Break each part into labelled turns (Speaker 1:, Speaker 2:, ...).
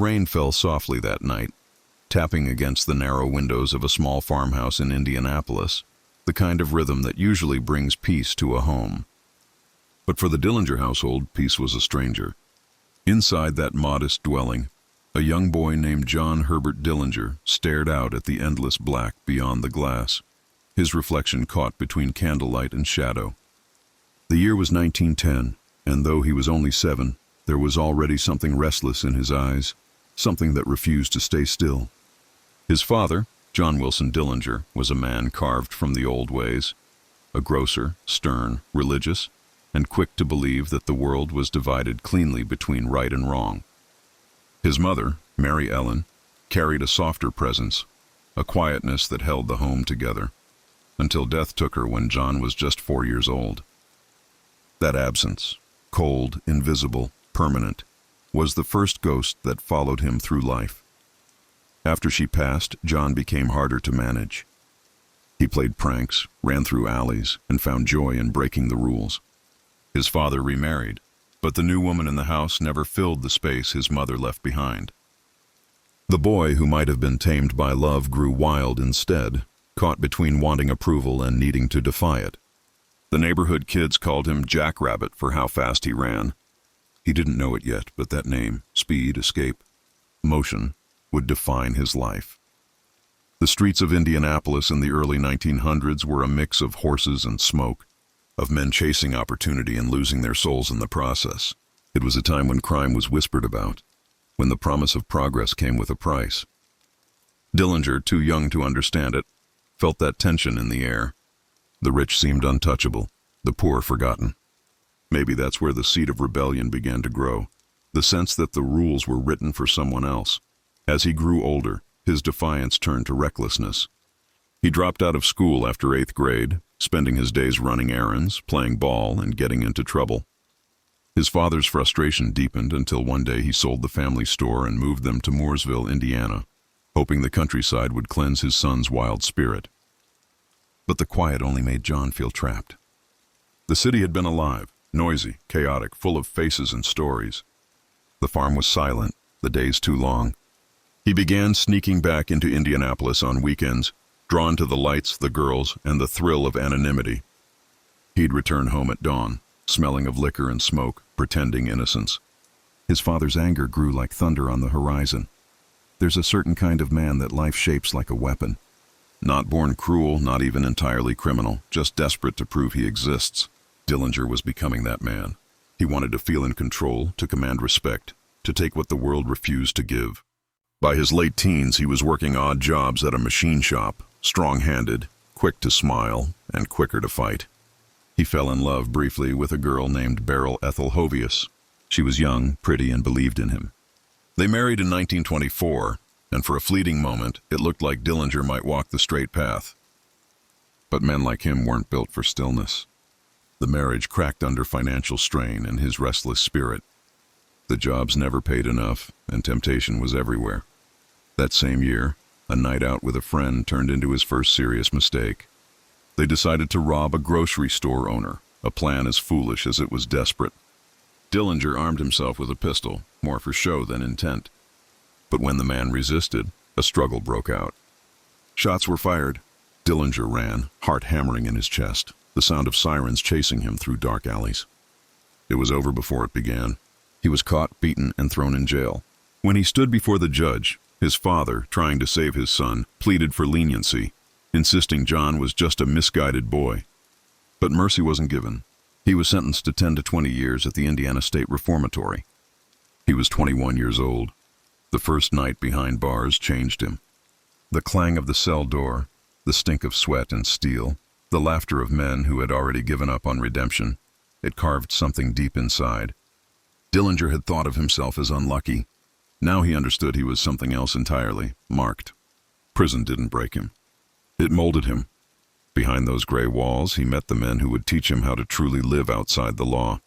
Speaker 1: rain fell softly that night, tapping against the narrow windows of a small farmhouse in Indianapolis, the kind of rhythm that usually brings peace to a home. But for the Dillinger household, peace was a stranger. Inside that modest dwelling, a young boy named John Herbert Dillinger stared out at the endless black beyond the glass, his reflection caught between candlelight and shadow. The year was 1910, and though he was only 7, there was already something restless in his eyes, something that refused to stay still. His father, John Wilson Dillinger, was a man carved from the old ways, a grocer, stern, religious, and quick to believe that the world was divided cleanly between right and wrong. His mother, Mary Ellen, carried a softer presence, a quietness that held the home together, until death took her when John was just 4 years old. That absence, cold, invisible, permanent, was the first ghost that followed him through life. After she passed, John became harder to manage. He played pranks, ran through alleys, and found joy in breaking the rules. His father remarried, but the new woman in the house never filled the space his mother left behind. The boy who might have been tamed by love grew wild instead, caught between wanting approval and needing to defy it. The neighborhood kids called him Jackrabbit for how fast he ran. He didn't know it yet, but that name, speed, escape, motion, would define his life. The streets of Indianapolis in the early 1900s were a mix of horses and smoke, of men chasing opportunity and losing their souls in the process. It was a time when crime was whispered about, when the promise of progress came with a price. Dillinger, too young to understand it, felt that tension in the air. The rich seemed untouchable, the poor forgotten. Maybe that's where the seed of rebellion began to grow, the sense that the rules were written for someone else. As he grew older, his defiance turned to recklessness. He dropped out of school after 8th grade, spending his days running errands, playing ball, and getting into trouble. His father's frustration deepened until one day he sold the family store and moved them to Mooresville, Indiana, hoping the countryside would cleanse his son's wild spirit. But the quiet only made John feel trapped. The city had been alive, noisy, chaotic, full of faces and stories. The farm was silent, the days too long. He began sneaking back into Indianapolis on weekends, drawn to the lights, the girls, and the thrill of anonymity. He'd return home at dawn, smelling of liquor and smoke, pretending innocence. His father's anger grew like thunder on the horizon. There's a certain kind of man that life shapes like a weapon. Not born cruel, not even entirely criminal, just desperate to prove he exists. Dillinger was becoming that man. He wanted to feel in control, to command respect, to take what the world refused to give. By his late teens, he was working odd jobs at a machine shop, strong-handed, quick to smile, and quicker to fight. He fell in love briefly with a girl named Beryl Ethel Hovius. She was young, pretty, and believed in him. They married in 1924, and for a fleeting moment, it looked like Dillinger might walk the straight path. But men like him weren't built for stillness. The marriage cracked under financial strain and his restless spirit. The jobs never paid enough, and temptation was everywhere. That same year, a night out with a friend turned into his first serious mistake. They decided to rob a grocery store owner, a plan as foolish as it was desperate. Dillinger armed himself with a pistol, more for show than intent. But when the man resisted, a struggle broke out. Shots were fired. Dillinger ran, heart hammering in his chest, the sound of sirens chasing him through dark alleys. It was over before it began. He was caught, beaten, and thrown in jail. When he stood before the judge, his father, trying to save his son, pleaded for leniency, insisting John was just a misguided boy. But mercy wasn't given. He was sentenced to 10 to 20 years at the Indiana State Reformatory. He was 21 years old. The first night behind bars changed him. The clang of the cell door, the stink of sweat and steel, the laughter of men who had already given up on redemption, it carved something deep inside. Dillinger had thought of himself as unlucky. Now he understood he was something else entirely, marked. Prison didn't break him. It molded him. Behind those gray walls, he met the men who would teach him how to truly live outside the law.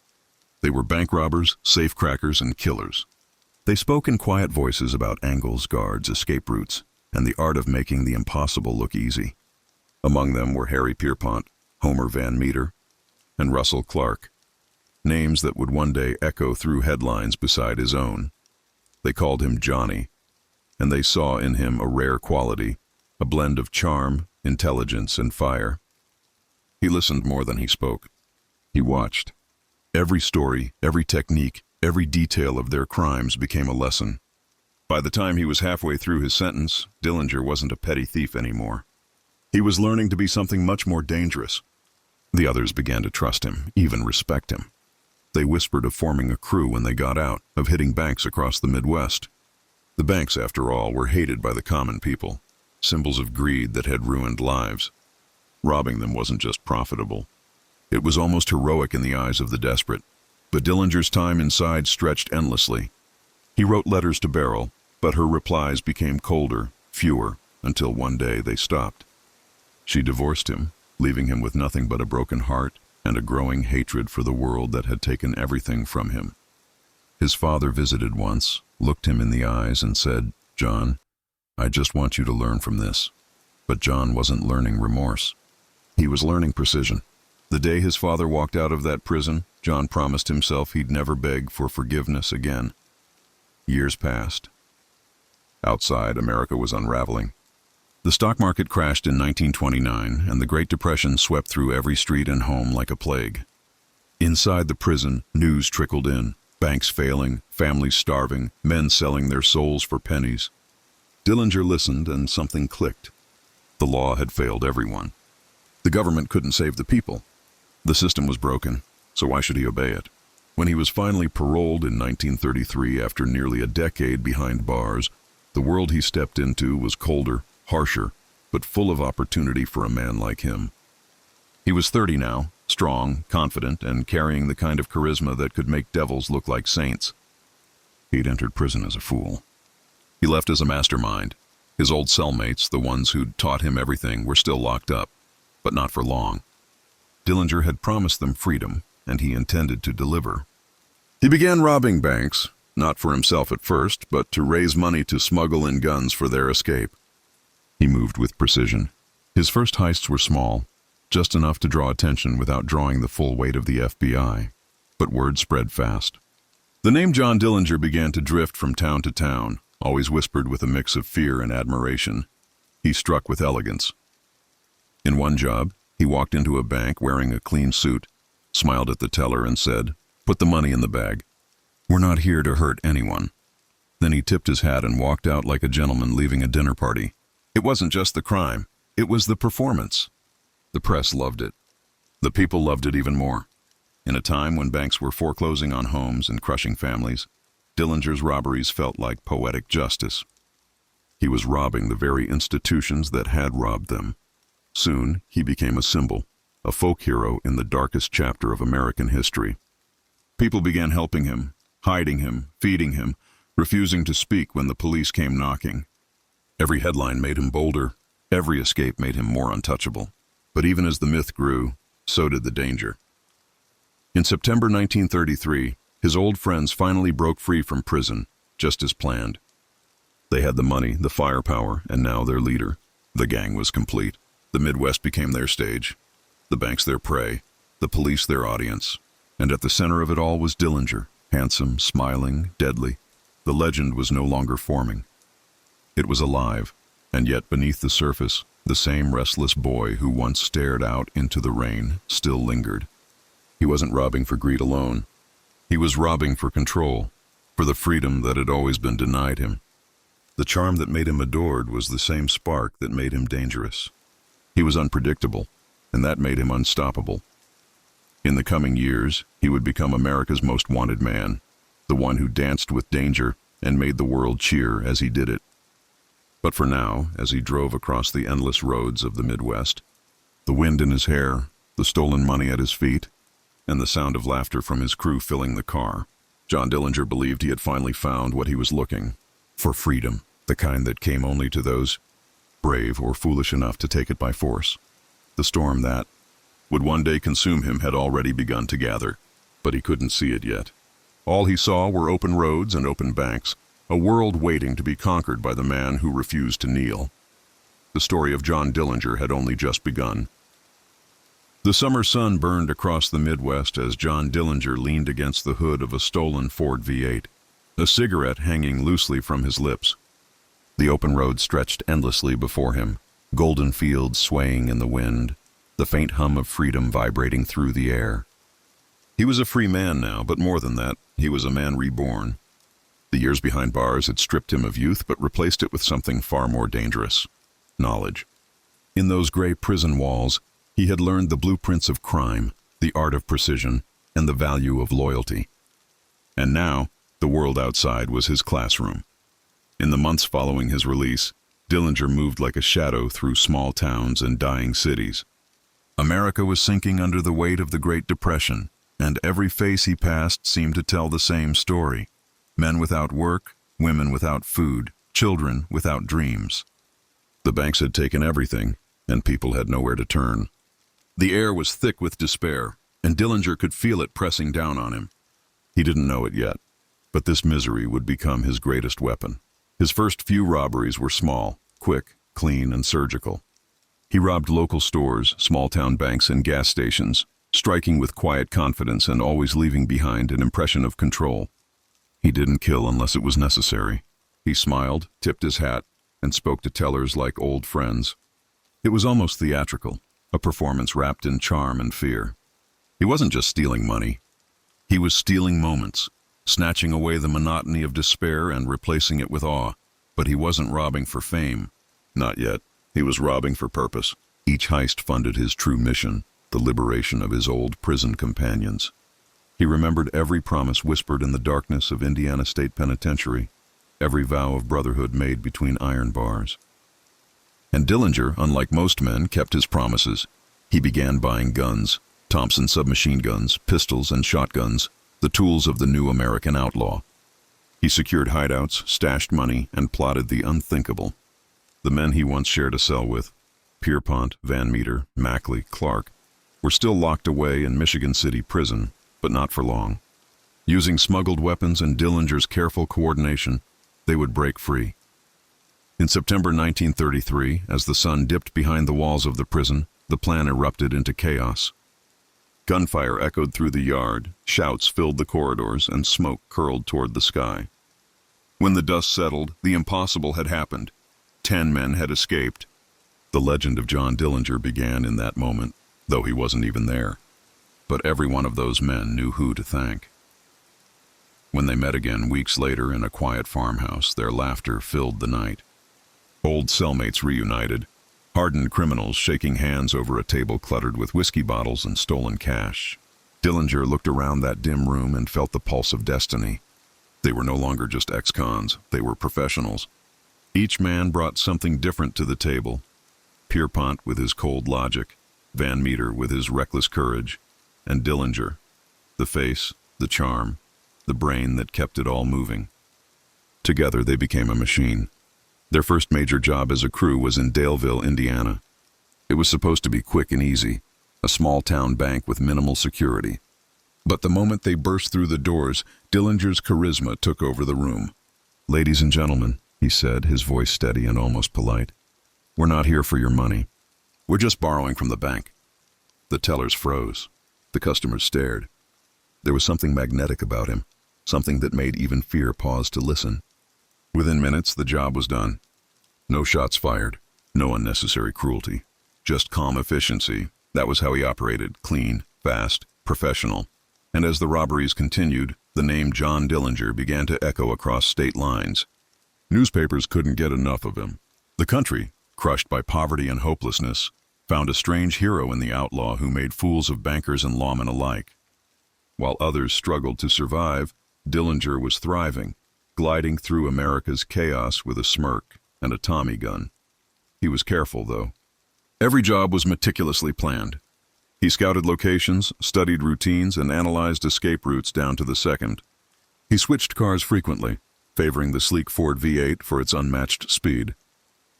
Speaker 1: They were bank robbers, safecrackers, and killers. They spoke in quiet voices about angles, guards, escape routes, and the art of making the impossible look easy. Among them were Harry Pierpont, Homer Van Meter, and Russell Clark, names that would one day echo through headlines beside his own. They called him Johnny, and they saw in him a rare quality, a blend of charm, intelligence, and fire. He listened more than he spoke. He watched. Every story, every technique, every detail of their crimes became a lesson. By the time he was halfway through his sentence, Dillinger wasn't a petty thief anymore. He was learning to be something much more dangerous. The others began to trust him, even respect him. They whispered of forming a crew when they got out, of hitting banks across the Midwest. The banks, after all, were hated by the common people, symbols of greed that had ruined lives. Robbing them wasn't just profitable. It was almost heroic in the eyes of the desperate. But Dillinger's time inside stretched endlessly. He wrote letters to Beryl, but her replies became colder, fewer, until one day they stopped. She divorced him, leaving him with nothing but a broken heart and a growing hatred for the world that had taken everything from him. His father visited once, looked him in the eyes, and said, "John, I just want you to learn from this." But John wasn't learning remorse. He was learning precision. The day his father walked out of that prison, John promised himself he'd never beg for forgiveness again. Years passed. Outside, America was unraveling. The stock market crashed in 1929, and the Great Depression swept through every street and home like a plague. Inside the prison, news trickled in, banks failing, families starving, men selling their souls for pennies. Dillinger listened, and something clicked. The law had failed everyone. The government couldn't save the people. The system was broken, so why should he obey it? When he was finally paroled in 1933 after nearly a decade behind bars, the world he stepped into was colder, harsher, but full of opportunity for a man like him. He was 30 now, strong, confident, and carrying the kind of charisma that could make devils look like saints. He'd entered prison as a fool. He left as a mastermind. His old cellmates, the ones who'd taught him everything, were still locked up, but not for long. Dillinger had promised them freedom, and he intended to deliver. He began robbing banks, not for himself at first, but to raise money to smuggle in guns for their escape. He moved with precision. His first heists were small, just enough to draw attention without drawing the full weight of the FBI. But word spread fast. The name John Dillinger began to drift from town to town, always whispered with a mix of fear and admiration. He struck with elegance. In one job, he walked into a bank wearing a clean suit, smiled at the teller and said, "Put the money in the bag. We're not here to hurt anyone." Then he tipped his hat and walked out like a gentleman leaving a dinner party. It wasn't just the crime, it was the performance. The press loved it. The people loved it even more. In a time when banks were foreclosing on homes and crushing families, Dillinger's robberies felt like poetic justice. He was robbing the very institutions that had robbed them. Soon, he became a symbol, a folk hero in the darkest chapter of American history. People began helping him, hiding him, feeding him, refusing to speak when the police came knocking. Every headline made him bolder, every escape made him more untouchable. But even as the myth grew, so did the danger. In September 1933, his old friends finally broke free from prison, just as planned. They had the money, the firepower, and now their leader. The gang was complete. The Midwest became their stage, the banks their prey, the police their audience. And at the center of it all was Dillinger, handsome, smiling, deadly. The legend was no longer forming. It was alive, and yet beneath the surface, the same restless boy who once stared out into the rain still lingered. He wasn't robbing for greed alone. He was robbing for control, for the freedom that had always been denied him. The charm that made him adored was the same spark that made him dangerous. He was unpredictable, and that made him unstoppable. In the coming years, he would become America's most wanted man, the one who danced with danger and made the world cheer as he did it. But for now, as he drove across the endless roads of the Midwest, the wind in his hair, the stolen money at his feet, and the sound of laughter from his crew filling the car, John Dillinger believed he had finally found what he was looking for: freedom, the kind that came only to those brave or foolish enough to take it by force. The storm that would one day consume him had already begun to gather, but he couldn't see it yet. All he saw were open roads and open banks, a world waiting to be conquered by the man who refused to kneel. The story of John Dillinger had only just begun. The summer sun burned across the Midwest as John Dillinger leaned against the hood of a stolen Ford V8. a cigarette hanging loosely from his lips. The open road stretched endlessly before him, golden fields swaying in the wind, the faint hum of freedom vibrating through the air. He was a free man now, but more than that, he was a man reborn. The years behind bars had stripped him of youth, but replaced it with something far more dangerous: knowledge. In those gray prison walls, he had learned the blueprints of crime, the art of precision, and the value of loyalty. And now, the world outside was his classroom. In the months following his release, Dillinger moved like a shadow through small towns and dying cities. America was sinking under the weight of the Great Depression, and every face he passed seemed to tell the same story: men without work, women without food, children without dreams. The banks had taken everything, and people had nowhere to turn. The air was thick with despair, and Dillinger could feel it pressing down on him. He didn't know it yet, but this misery would become his greatest weapon. His first few robberies were small, quick, clean, and surgical. He robbed local stores, small-town banks, and gas stations, striking with quiet confidence and always leaving behind an impression of control. He didn't kill unless it was necessary. He smiled, tipped his hat, and spoke to tellers like old friends. It was almost theatrical, a performance wrapped in charm and fear. He wasn't just stealing money. He was stealing moments, snatching away the monotony of despair and replacing it with awe. But he wasn't robbing for fame. Not yet. He was robbing for purpose. Each heist funded his true mission, the liberation of his old prison companions. He remembered every promise whispered in the darkness of Indiana State Penitentiary, every vow of brotherhood made between iron bars. And Dillinger, unlike most men, kept his promises. He began buying guns: Thompson submachine guns, pistols, and shotguns, the tools of the new American outlaw. He secured hideouts, stashed money, and plotted the unthinkable. The men he once shared a cell with, Pierpont, Van Meter, Mackley, Clark, were still locked away in Michigan City prison, but not for long. Using smuggled weapons and Dillinger's careful coordination, they would break free. In September 1933, as the sun dipped behind the walls of the prison, the plan erupted into chaos. Gunfire echoed through the yard, shouts filled the corridors, and smoke curled toward the sky. When the dust settled, the impossible had happened. 10 men had escaped. The legend of John Dillinger began in that moment, though he wasn't even there. But every one of those men knew who to thank. When they met again weeks later in a quiet farmhouse, their laughter filled the night. Old cellmates reunited, hardened criminals shaking hands over a table cluttered with whiskey bottles and stolen cash. Dillinger looked around that dim room and felt the pulse of destiny. They were no longer just ex-cons, they were professionals. Each man brought something different to the table. Pierpont with his cold logic, Van Meter with his reckless courage, and Dillinger, the face, the charm, the brain that kept it all moving. Together they became a machine. Their first major job as a crew was in Daleville, Indiana. It was supposed to be quick and easy, a small-town bank with minimal security. But the moment they burst through the doors, Dillinger's charisma took over the room. "Ladies and gentlemen," he said, his voice steady and almost polite, "we're not here for your money. We're just borrowing from the bank." The tellers froze. The customers stared. There was something magnetic about him, something that made even fear pause to listen. Within minutes, the job was done. No shots fired, no unnecessary cruelty, just calm efficiency. That was how he operated: clean, fast, professional. And as the robberies continued, the name John Dillinger began to echo across state lines. Newspapers couldn't get enough of him. The country, crushed by poverty and hopelessness, found a strange hero in the outlaw who made fools of bankers and lawmen alike. While others struggled to survive, Dillinger was thriving, gliding through America's chaos with a smirk and a Tommy gun. He was careful, though. Every job was meticulously planned. He scouted locations, studied routines, and analyzed escape routes down to the second. He switched cars frequently, favoring the sleek Ford V8 for its unmatched speed.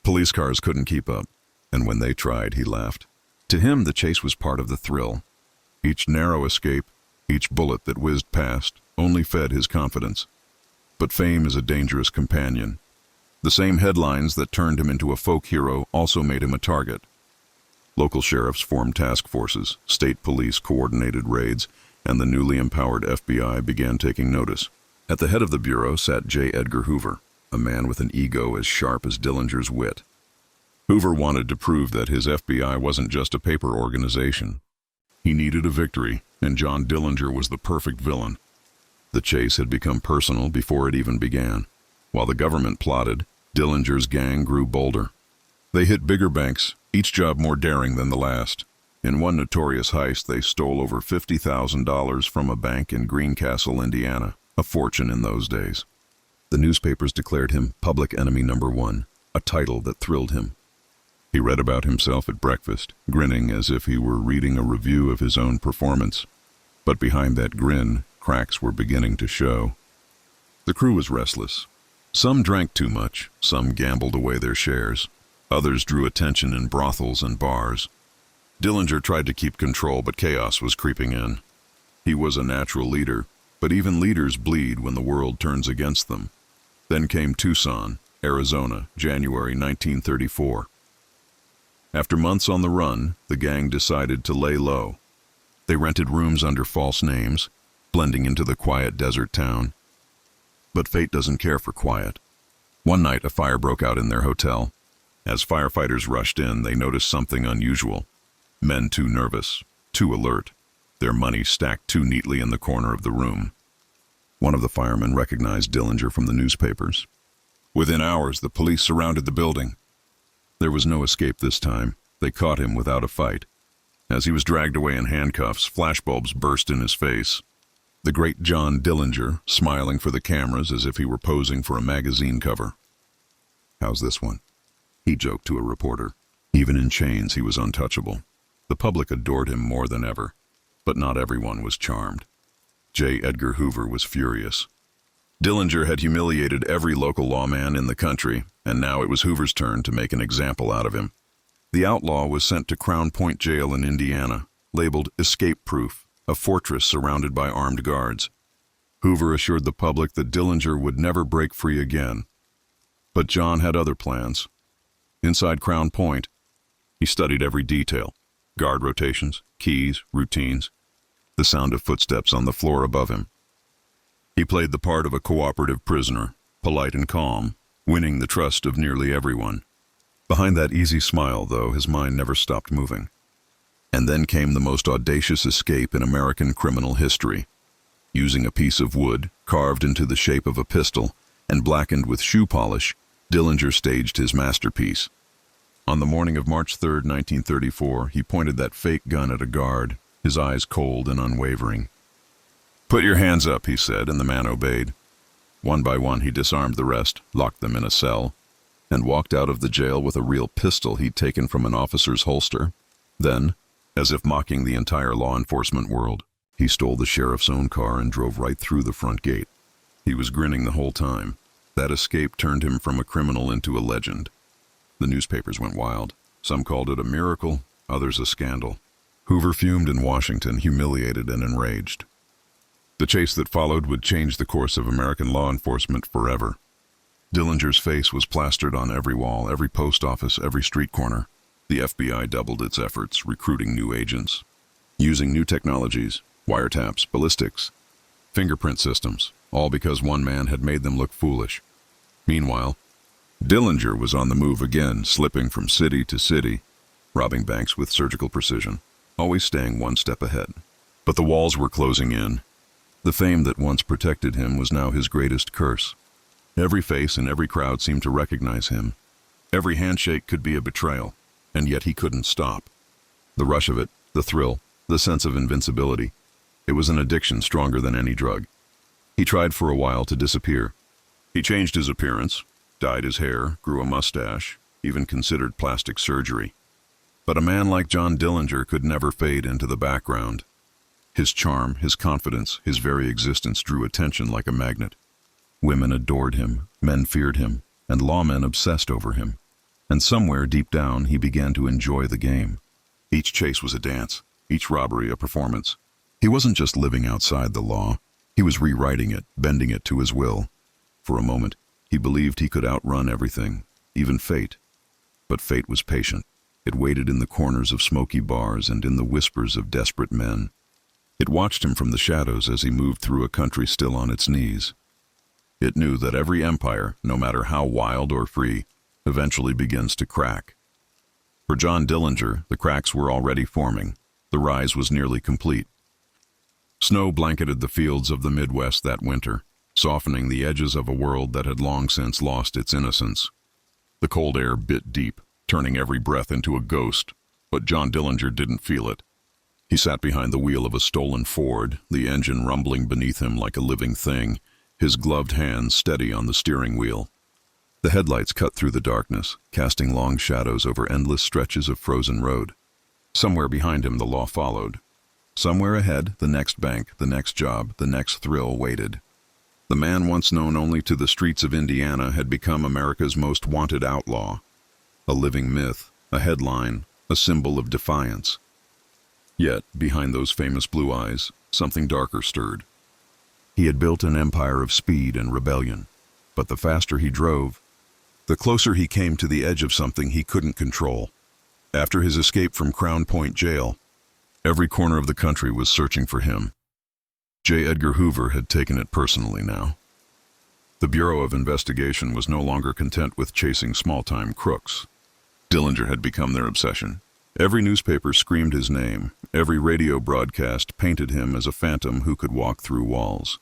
Speaker 1: Police cars couldn't keep up, and when they tried, he laughed. To him, the chase was part of the thrill. Each narrow escape, each bullet that whizzed past, only fed his confidence. But fame is a dangerous companion. The same headlines that turned him into a folk hero also made him a target. Local sheriffs formed task forces, state police coordinated raids, and the newly empowered FBI began taking notice. At the head of the bureau sat J. Edgar Hoover, a man with an ego as sharp as Dillinger's wit. Hoover wanted to prove that his FBI wasn't just a paper organization. He needed a victory, and John Dillinger was the perfect villain. The chase had become personal before it even began. While the government plotted, Dillinger's gang grew bolder. They hit bigger banks, each job more daring than the last. In one notorious heist, they stole over $50,000 from a bank in Greencastle, Indiana, a fortune in those days. The newspapers declared him public enemy number one, a title that thrilled him. He read about himself at breakfast, grinning as if he were reading a review of his own performance. But behind that grin, cracks were beginning to show. The crew was restless. Some drank too much, some gambled away their shares. Others drew attention in brothels and bars. Dillinger tried to keep control, but chaos was creeping in. He was a natural leader, but even leaders bleed when the world turns against them. Then came Tucson, Arizona, January 1934. After months on the run, the gang decided to lay low. They rented rooms under false names, blending into the quiet desert town. But fate doesn't care for quiet. One night, a fire broke out in their hotel. As firefighters rushed in, they noticed something unusual. Men too nervous, too alert, their money stacked too neatly in the corner of the room. One of the firemen recognized Dillinger from the newspapers. Within hours, the police surrounded the building. There was no escape this time. They caught him without a fight. As he was dragged away in handcuffs, flashbulbs burst in his face. The great John Dillinger, smiling for the cameras as if he were posing for a magazine cover. "How's this one?" he joked to a reporter. Even in chains, he was untouchable. The public adored him more than ever, but not everyone was charmed. J. Edgar Hoover was furious. Dillinger had humiliated every local lawman in the country, and now it was Hoover's turn to make an example out of him. The outlaw was sent to Crown Point Jail in Indiana, labeled escape-proof, a fortress surrounded by armed guards. Hoover assured the public that Dillinger would never break free again. But John had other plans. Inside Crown Point, he studied every detail: guard rotations, keys, routines, the sound of footsteps on the floor above him. He played the part of a cooperative prisoner, polite and calm, winning the trust of nearly everyone. Behind that easy smile, though, his mind never stopped moving. And then came the most audacious escape in American criminal history. Using a piece of wood, carved into the shape of a pistol, and blackened with shoe polish, Dillinger staged his masterpiece. On the morning of March 3, 1934, he pointed that fake gun at a guard, his eyes cold and unwavering. "Put your hands up," he said, and the man obeyed. One by one, he disarmed the rest, locked them in a cell, and walked out of the jail with a real pistol he'd taken from an officer's holster. Then, as if mocking the entire law enforcement world, he stole the sheriff's own car and drove right through the front gate. He was grinning the whole time. That escape turned him from a criminal into a legend. The newspapers went wild. Some called it a miracle, others a scandal. Hoover fumed in Washington, humiliated and enraged. The chase that followed would change the course of American law enforcement forever. Dillinger's face was plastered on every wall, every post office, every street corner. The FBI doubled its efforts, recruiting new agents, using new technologies, wiretaps, ballistics, fingerprint systems, all because one man had made them look foolish. Meanwhile, Dillinger was on the move again, slipping from city to city, robbing banks with surgical precision, always staying one step ahead. But the walls were closing in. The fame that once protected him was now his greatest curse. Every face in every crowd seemed to recognize him. Every handshake could be a betrayal, and yet he couldn't stop. The rush of it, the thrill, the sense of invincibility. It was an addiction stronger than any drug. He tried for a while to disappear. He changed his appearance, dyed his hair, grew a mustache, even considered plastic surgery. But a man like John Dillinger could never fade into the background. His charm, his confidence, his very existence drew attention like a magnet. Women adored him, men feared him, and lawmen obsessed over him. And somewhere deep down, he began to enjoy the game. Each chase was a dance, each robbery a performance. He wasn't just living outside the law. He was rewriting it, bending it to his will. For a moment, he believed he could outrun everything, even fate. But fate was patient. It waited in the corners of smoky bars and in the whispers of desperate men. It watched him from the shadows as he moved through a country still on its knees. It knew that every empire, no matter how wild or free, eventually begins to crack. For John Dillinger, the cracks were already forming. The rise was nearly complete. Snow blanketed the fields of the Midwest that winter, softening the edges of a world that had long since lost its innocence. The cold air bit deep, turning every breath into a ghost, but John Dillinger didn't feel it. He sat behind the wheel of a stolen Ford, the engine rumbling beneath him like a living thing, his gloved hands steady on the steering wheel. The headlights cut through the darkness, casting long shadows over endless stretches of frozen road. Somewhere behind him the law followed. Somewhere ahead, the next bank, the next job, the next thrill waited. The man once known only to the streets of Indiana had become America's most wanted outlaw. A living myth, a headline, a symbol of defiance. Yet, behind those famous blue eyes, something darker stirred. He had built an empire of speed and rebellion, but the faster he drove, the closer he came to the edge of something he couldn't control. After his escape from Crown Point Jail, every corner of the country was searching for him. J. Edgar Hoover had taken it personally now. The Bureau of Investigation was no longer content with chasing small-time crooks. Dillinger had become their obsession. Every newspaper screamed his name. Every radio broadcast painted him as a phantom who could walk through walls.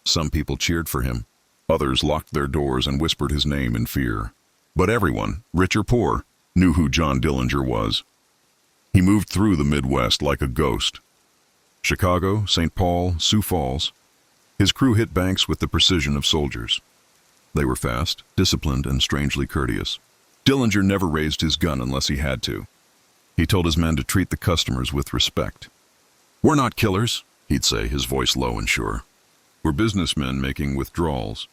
Speaker 1: Some people cheered for him. Others locked their doors and whispered his name in fear. But everyone, rich or poor, knew who John Dillinger was. He moved through the Midwest like a ghost. Chicago, St. Paul, Sioux Falls. His crew hit banks with the precision of soldiers. They were fast, disciplined, and strangely courteous. Dillinger never raised his gun unless he had to. He told his men to treat the customers with respect. "We're not killers," he'd say, his voice low and sure. "We're businessmen making withdrawals."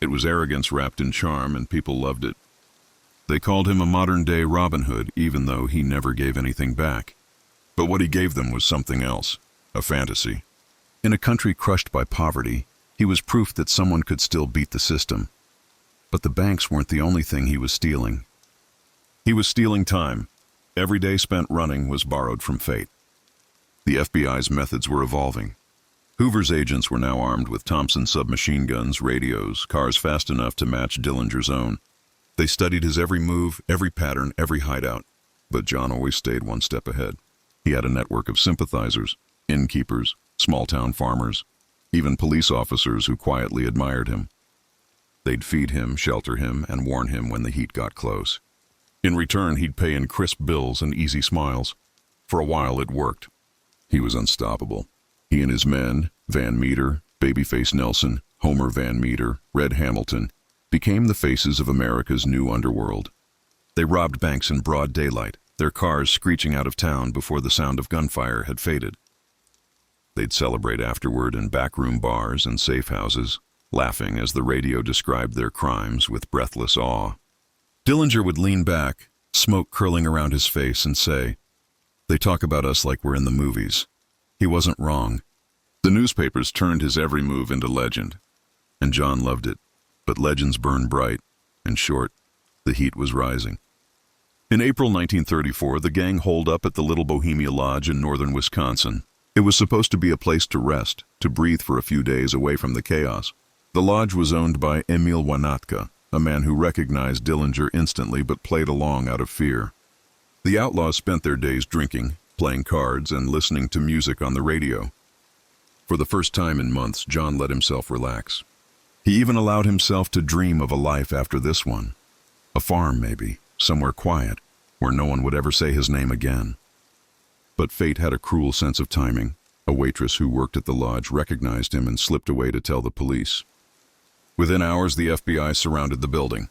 Speaker 1: It was arrogance wrapped in charm, and people loved it. They called him a modern-day Robin Hood, even though he never gave anything back. But what he gave them was something else, a fantasy. In a country crushed by poverty, he was proof that someone could still beat the system. But the banks weren't the only thing he was stealing. He was stealing time. Every day spent running was borrowed from fate. The FBI's methods were evolving. Hoover's agents were now armed with Thompson submachine guns, radios, cars fast enough to match Dillinger's own. They studied his every move, every pattern, every hideout. But John always stayed one step ahead. He had a network of sympathizers, innkeepers, small-town farmers, even police officers who quietly admired him. They'd feed him, shelter him, and warn him when the heat got close. In return, he'd pay in crisp bills and easy smiles. For a while, it worked. He was unstoppable. He and his men, Van Meter, Babyface Nelson, Homer Van Meter, Red Hamilton, became the faces of America's new underworld. They robbed banks in broad daylight, their cars screeching out of town before the sound of gunfire had faded. They'd celebrate afterward in backroom bars and safe houses, laughing as the radio described their crimes with breathless awe. Dillinger would lean back, smoke curling around his face, and say, "They talk about us like we're in the movies." He wasn't wrong. The newspapers turned his every move into legend, and John loved it. But legends burn bright and short. The heat was rising. In April 1934, the gang holed up at the Little Bohemia Lodge in northern Wisconsin. It was supposed to be a place to rest, to breathe for a few days away from the chaos. The lodge was owned by Emil Wanatka, a man who recognized Dillinger instantly but played along out of fear. The outlaws spent their days drinking, playing cards, and listening to music on the radio. For the first time in months, John let himself relax. He even allowed himself to dream of a life after this one. A farm, maybe, somewhere quiet, where no one would ever say his name again. But fate had a cruel sense of timing. A waitress who worked at the lodge recognized him and slipped away to tell the police. Within hours, the FBI surrounded the building.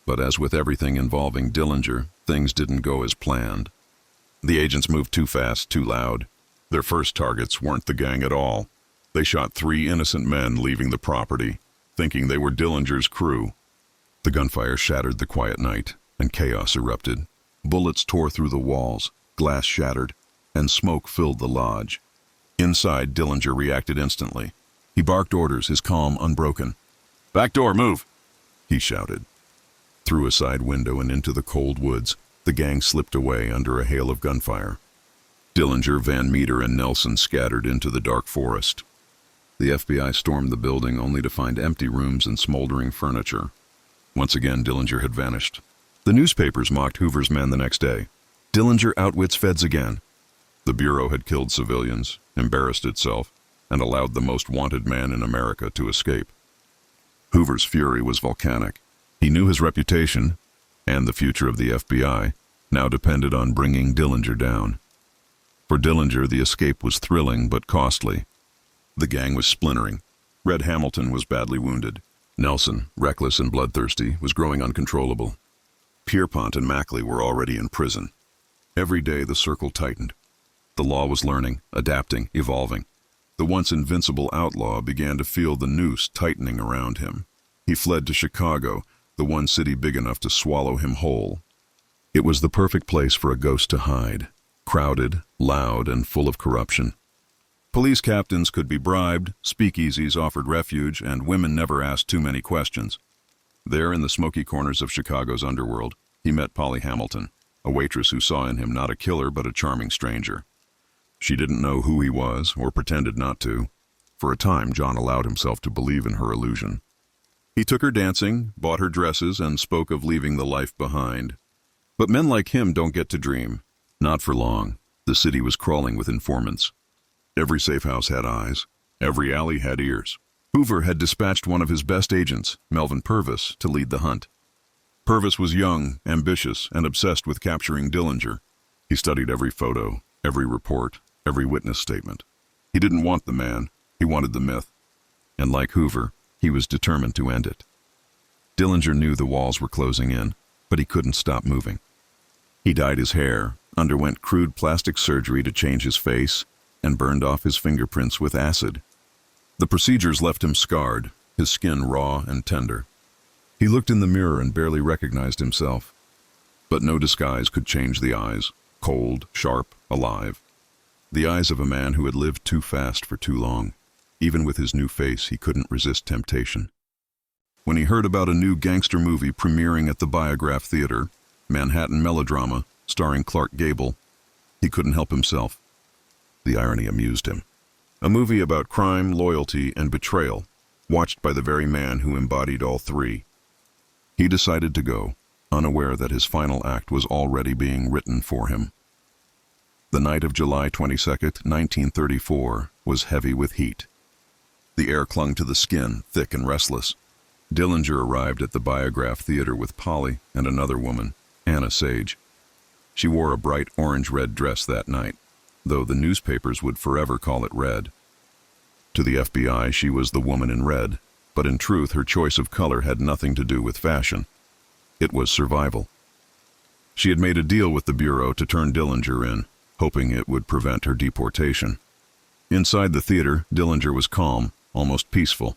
Speaker 1: But as with everything involving Dillinger, things didn't go as planned. The agents moved too fast, too loud. Their first targets weren't the gang at all. They shot 3 innocent men leaving the property, thinking they were Dillinger's crew. The gunfire shattered the quiet night, and chaos erupted. Bullets tore through the walls, glass shattered, and smoke filled the lodge. Inside, Dillinger reacted instantly. He barked orders, his calm unbroken. "Back door, move!" he shouted. Through a side window and into the cold woods, the gang slipped away under a hail of gunfire. Dillinger, Van Meter, and Nelson scattered into the dark forest. The FBI stormed the building only to find empty rooms and smoldering furniture. Once again, Dillinger had vanished. The newspapers mocked Hoover's men the next day. Dillinger outwits feds again. The Bureau had killed civilians, embarrassed itself, and allowed the most wanted man in America to escape. Hoover's fury was volcanic. He knew his reputation, and the future of the FBI, now depended on bringing Dillinger down. For Dillinger, the escape was thrilling but costly. The gang was splintering. Red Hamilton was badly wounded. Nelson, reckless and bloodthirsty, was growing uncontrollable. Pierpont and Mackley were already in prison. Every day the circle tightened. The law was learning, adapting, evolving. The once invincible outlaw began to feel the noose tightening around him. He fled to Chicago, the one city big enough to swallow him whole. It was the perfect place for a ghost to hide, crowded, loud, and full of corruption. Police captains could be bribed, speakeasies offered refuge, and women never asked too many questions. There, in the smoky corners of Chicago's underworld, he met Polly Hamilton, a waitress who saw in him not a killer but a charming stranger. She didn't know who he was, or pretended not to. For a time, John allowed himself to believe in her illusion. He took her dancing, bought her dresses, and spoke of leaving the life behind. But men like him don't get to dream. Not for long. The city was crawling with informants. Every safe house had eyes. Every alley had ears. Hoover had dispatched one of his best agents, Melvin Purvis, to lead the hunt. Purvis was young, ambitious, and obsessed with capturing Dillinger. He studied every photo, every report, every witness statement. He didn't want the man, he wanted the myth. And like Hoover, he was determined to end it. Dillinger knew the walls were closing in, but he couldn't stop moving. He dyed his hair, underwent crude plastic surgery to change his face, and burned off his fingerprints with acid. The procedures left him scarred, his skin raw and tender. He looked in the mirror and barely recognized himself. But no disguise could change the eyes, cold, sharp, alive. The eyes of a man who had lived too fast for too long. Even with his new face, he couldn't resist temptation. When he heard about a new gangster movie premiering at the Biograph Theater, Manhattan melodrama, starring Clark Gable, he couldn't help himself. The irony amused him. A movie about crime, loyalty, and betrayal, watched by the very man who embodied all three. He decided to go, unaware that his final act was already being written for him. The night of July 22nd, 1934, was heavy with heat. The air clung to the skin, thick and restless. Dillinger arrived at the Biograph Theater with Polly and another woman, Anna Sage. She wore a bright orange-red dress that night, though the newspapers would forever call it red. To the FBI, she was the woman in red, but in truth, her choice of color had nothing to do with fashion. It was survival. She had made a deal with the Bureau to turn Dillinger in, hoping it would prevent her deportation. Inside the theater, Dillinger was calm, almost peaceful.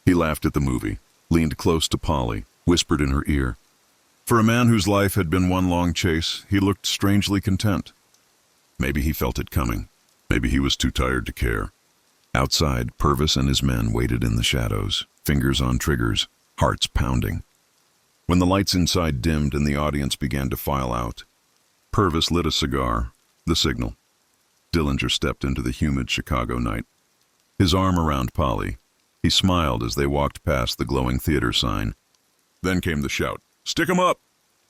Speaker 1: He laughed at the movie, leaned close to Polly, whispered in her ear. For a man whose life had been one long chase, he looked strangely content. Maybe he felt it coming. Maybe he was too tired to care. Outside, Purvis and his men waited in the shadows, fingers on triggers, hearts pounding. When the lights inside dimmed and the audience began to file out, Purvis lit a cigar, the signal. Dillinger stepped into the humid Chicago night. His arm around Polly, he smiled as they walked past the glowing theater sign. Then came the shout, "Stick 'em up!"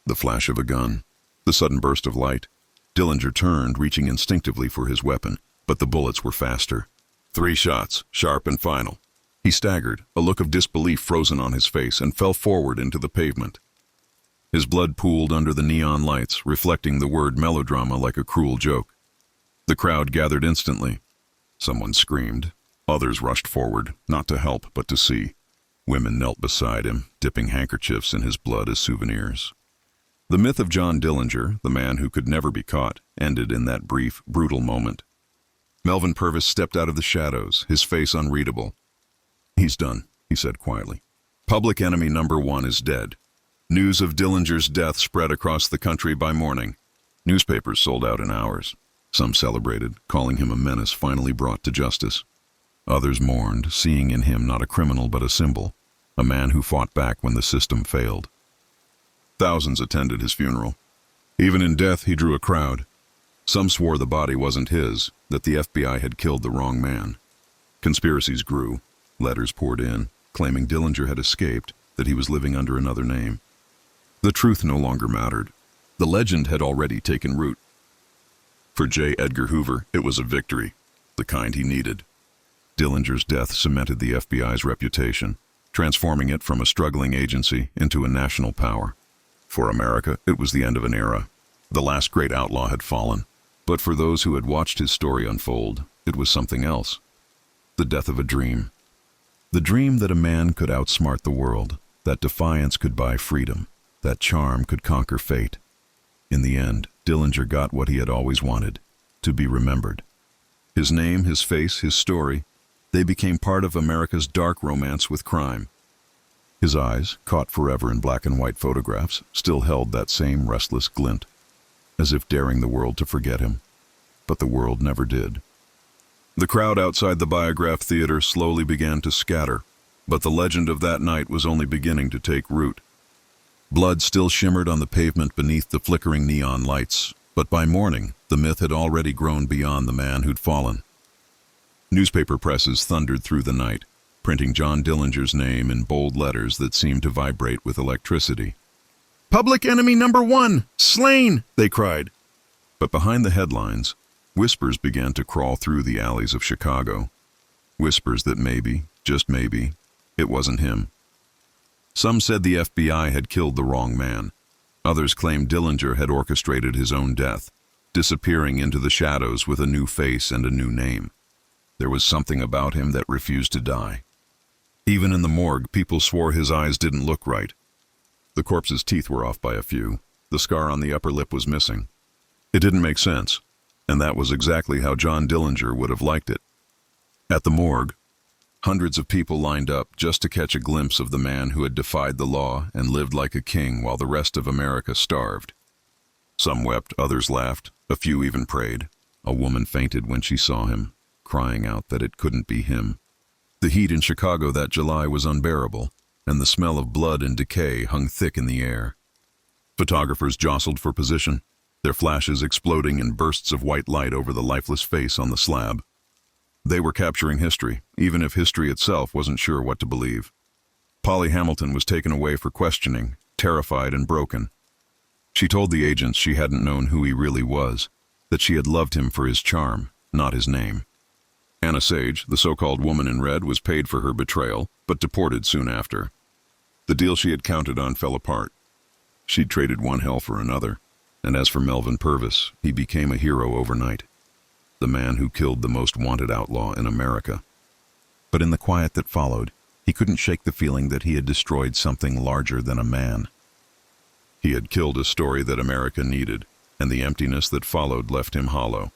Speaker 1: The flash of a gun, the sudden burst of light. Dillinger turned, reaching instinctively for his weapon, but the bullets were faster. 3 shots, sharp and final. He staggered, a look of disbelief frozen on his face, and fell forward into the pavement. His blood pooled under the neon lights, reflecting the word melodrama like a cruel joke. The crowd gathered instantly. Someone screamed. Others rushed forward, not to help, but to see. Women knelt beside him, dipping handkerchiefs in his blood as souvenirs. The myth of John Dillinger, the man who could never be caught, ended in that brief, brutal moment. Melvin Purvis stepped out of the shadows, his face unreadable. "He's done," he said quietly. "Public enemy number 1 is dead." News of Dillinger's death spread across the country by morning. Newspapers sold out in hours. Some celebrated, calling him a menace finally brought to justice. Others mourned, seeing in him not a criminal but a symbol, a man who fought back when the system failed. Thousands attended his funeral. Even in death, he drew a crowd. Some swore the body wasn't his, that the FBI had killed the wrong man. Conspiracies grew. Letters poured in, claiming Dillinger had escaped, that he was living under another name. The truth no longer mattered. The legend had already taken root. For J. Edgar Hoover, it was a victory, the kind he needed. Dillinger's death cemented the FBI's reputation, transforming it from a struggling agency into a national power. For America, it was the end of an era. The last great outlaw had fallen. But for those who had watched his story unfold, it was something else. The death of a dream. The dream that a man could outsmart the world, that defiance could buy freedom, that charm could conquer fate. In the end, Dillinger got what he had always wanted, to be remembered. His name, his face, his story, they became part of America's dark romance with crime. His eyes, caught forever in black and white photographs, still held that same restless glint, as if daring the world to forget him. But the world never did. The crowd outside the Biograph Theater slowly began to scatter, but the legend of that night was only beginning to take root. Blood still shimmered on the pavement beneath the flickering neon lights, but by morning, the myth had already grown beyond the man who'd fallen. Newspaper presses thundered through the night, printing John Dillinger's name in bold letters that seemed to vibrate with electricity. "Public enemy number 1, slain!" they cried. But behind the headlines, whispers began to crawl through the alleys of Chicago. Whispers that maybe, just maybe, it wasn't him. Some said the FBI had killed the wrong man. Others claimed Dillinger had orchestrated his own death, disappearing into the shadows with a new face and a new name. There was something about him that refused to die. Even in the morgue, people swore his eyes didn't look right. The corpse's teeth were off by a few. The scar on the upper lip was missing. It didn't make sense, and that was exactly how John Dillinger would have liked it. At the morgue, hundreds of people lined up just to catch a glimpse of the man who had defied the law and lived like a king while the rest of America starved. Some wept, others laughed, a few even prayed. A woman fainted when she saw him, crying out that it couldn't be him. The heat in Chicago that July was unbearable, and the smell of blood and decay hung thick in the air. Photographers jostled for position, their flashes exploding in bursts of white light over the lifeless face on the slab. They were capturing history, even if history itself wasn't sure what to believe. Polly Hamilton was taken away for questioning, terrified and broken. She told the agents she hadn't known who he really was, that she had loved him for his charm, not his name. Anna Sage, the so-called woman in red, was paid for her betrayal, but deported soon after. The deal she had counted on fell apart. She'd traded one hell for another, and as for Melvin Purvis, he became a hero overnight. The man who killed the most wanted outlaw in America. But in the quiet that followed, he couldn't shake the feeling that he had destroyed something larger than a man. He had killed a story that America needed, and the emptiness that followed left him hollow.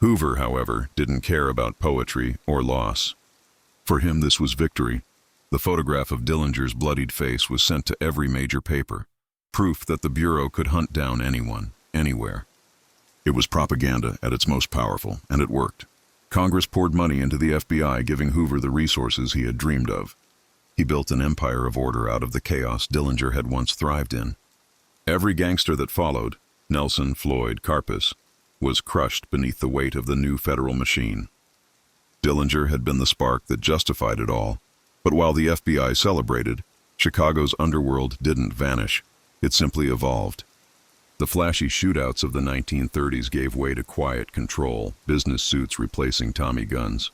Speaker 1: Hoover, however, didn't care about poetry or loss. For him, this was victory. The photograph of Dillinger's bloodied face was sent to every major paper, proof that the Bureau could hunt down anyone, anywhere. It was propaganda at its most powerful, and it worked. Congress poured money into the FBI, giving Hoover the resources he had dreamed of. He built an empire of order out of the chaos Dillinger had once thrived in. Every gangster that followed, Nelson, Floyd, Karpus, was crushed beneath the weight of the new federal machine. Dillinger had been the spark that justified it all, but while the FBI celebrated, Chicago's underworld didn't vanish. It simply evolved. The flashy shootouts of the 1930s gave way to quiet control, business suits replacing Tommy guns.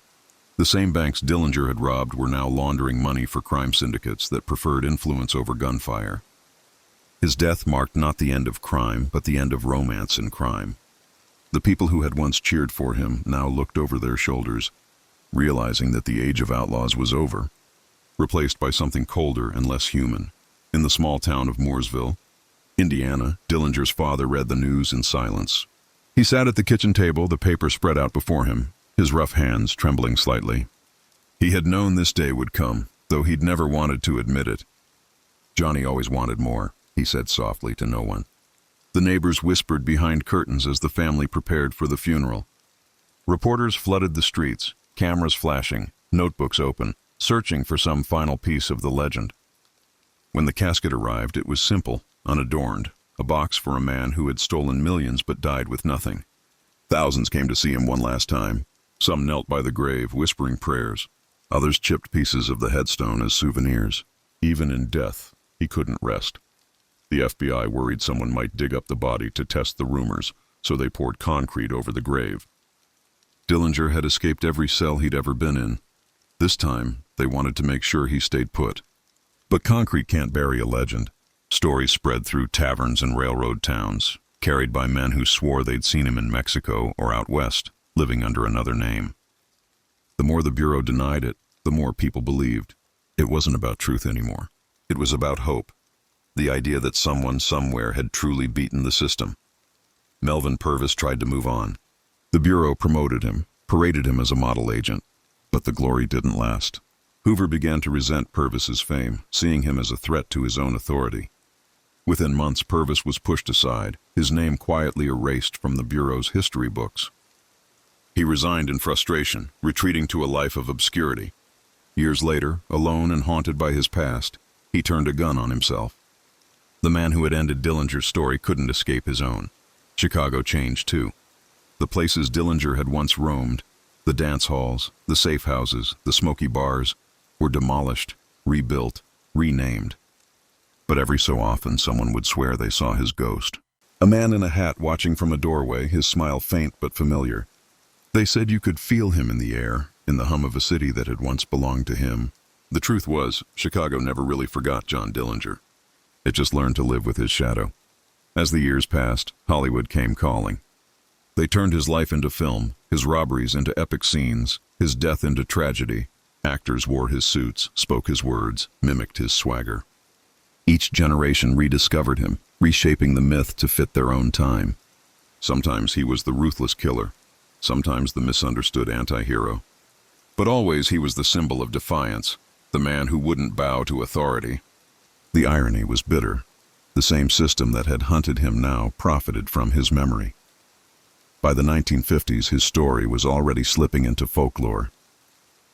Speaker 1: The same banks Dillinger had robbed were now laundering money for crime syndicates that preferred influence over gunfire. His death marked not the end of crime, but the end of romance in crime. The people who had once cheered for him now looked over their shoulders, realizing that the age of outlaws was over, replaced by something colder and less human. In the small town of Mooresville, Indiana, Dillinger's father read the news in silence. He sat at the kitchen table, the paper spread out before him, his rough hands trembling slightly. He had known this day would come, though he'd never wanted to admit it. Johnny always wanted more, he said softly to no one. The neighbors whispered behind curtains as the family prepared for the funeral. Reporters flooded the streets, cameras flashing, notebooks open, searching for some final piece of the legend. When the casket arrived, it was simple, unadorned, a box for a man who had stolen millions but died with nothing. Thousands came to see him one last time, Some knelt by the grave, whispering prayers. Others chipped pieces of the headstone as souvenirs. Even in death, he couldn't rest. The FBI worried someone might dig up the body to test the rumors, so they poured concrete over the grave. Dillinger had escaped every cell he'd ever been in. This time, they wanted to make sure he stayed put. But concrete can't bury a legend. Stories spread through taverns and railroad towns, carried by men who swore they'd seen him in Mexico or out west, living under another name. The more the Bureau denied it, the more people believed. It wasn't about truth anymore. It was about hope. The idea that someone somewhere had truly beaten the system. Melvin Purvis tried to move on. The Bureau promoted him, paraded him as a model agent, but the glory didn't last. Hoover began to resent Purvis's fame, seeing him as a threat to his own authority. Within months, Purvis was pushed aside, his name quietly erased from the Bureau's history books. He resigned in frustration, retreating to a life of obscurity. Years later, alone and haunted by his past, he turned a gun on himself. The man who had ended Dillinger's story couldn't escape his own. Chicago changed too. The places Dillinger had once roamed, the dance halls, the safe houses, the smoky bars, were demolished, rebuilt, renamed. But every so often someone would swear they saw his ghost. A man in a hat watching from a doorway, his smile faint but familiar. They said you could feel him in the air, in the hum of a city that had once belonged to him. The truth was, Chicago never really forgot John Dillinger. It just learned to live with his shadow. As the years passed, Hollywood came calling. They turned his life into film, his robberies into epic scenes, his death into tragedy. Actors wore his suits, spoke his words, mimicked his swagger. Each generation rediscovered him, reshaping the myth to fit their own time. Sometimes he was the ruthless killer, sometimes the misunderstood anti-hero. But always he was the symbol of defiance, the man who wouldn't bow to authority. The irony was bitter. The same system that had hunted him now profited from his memory. By the 1950s, his story was already slipping into folklore.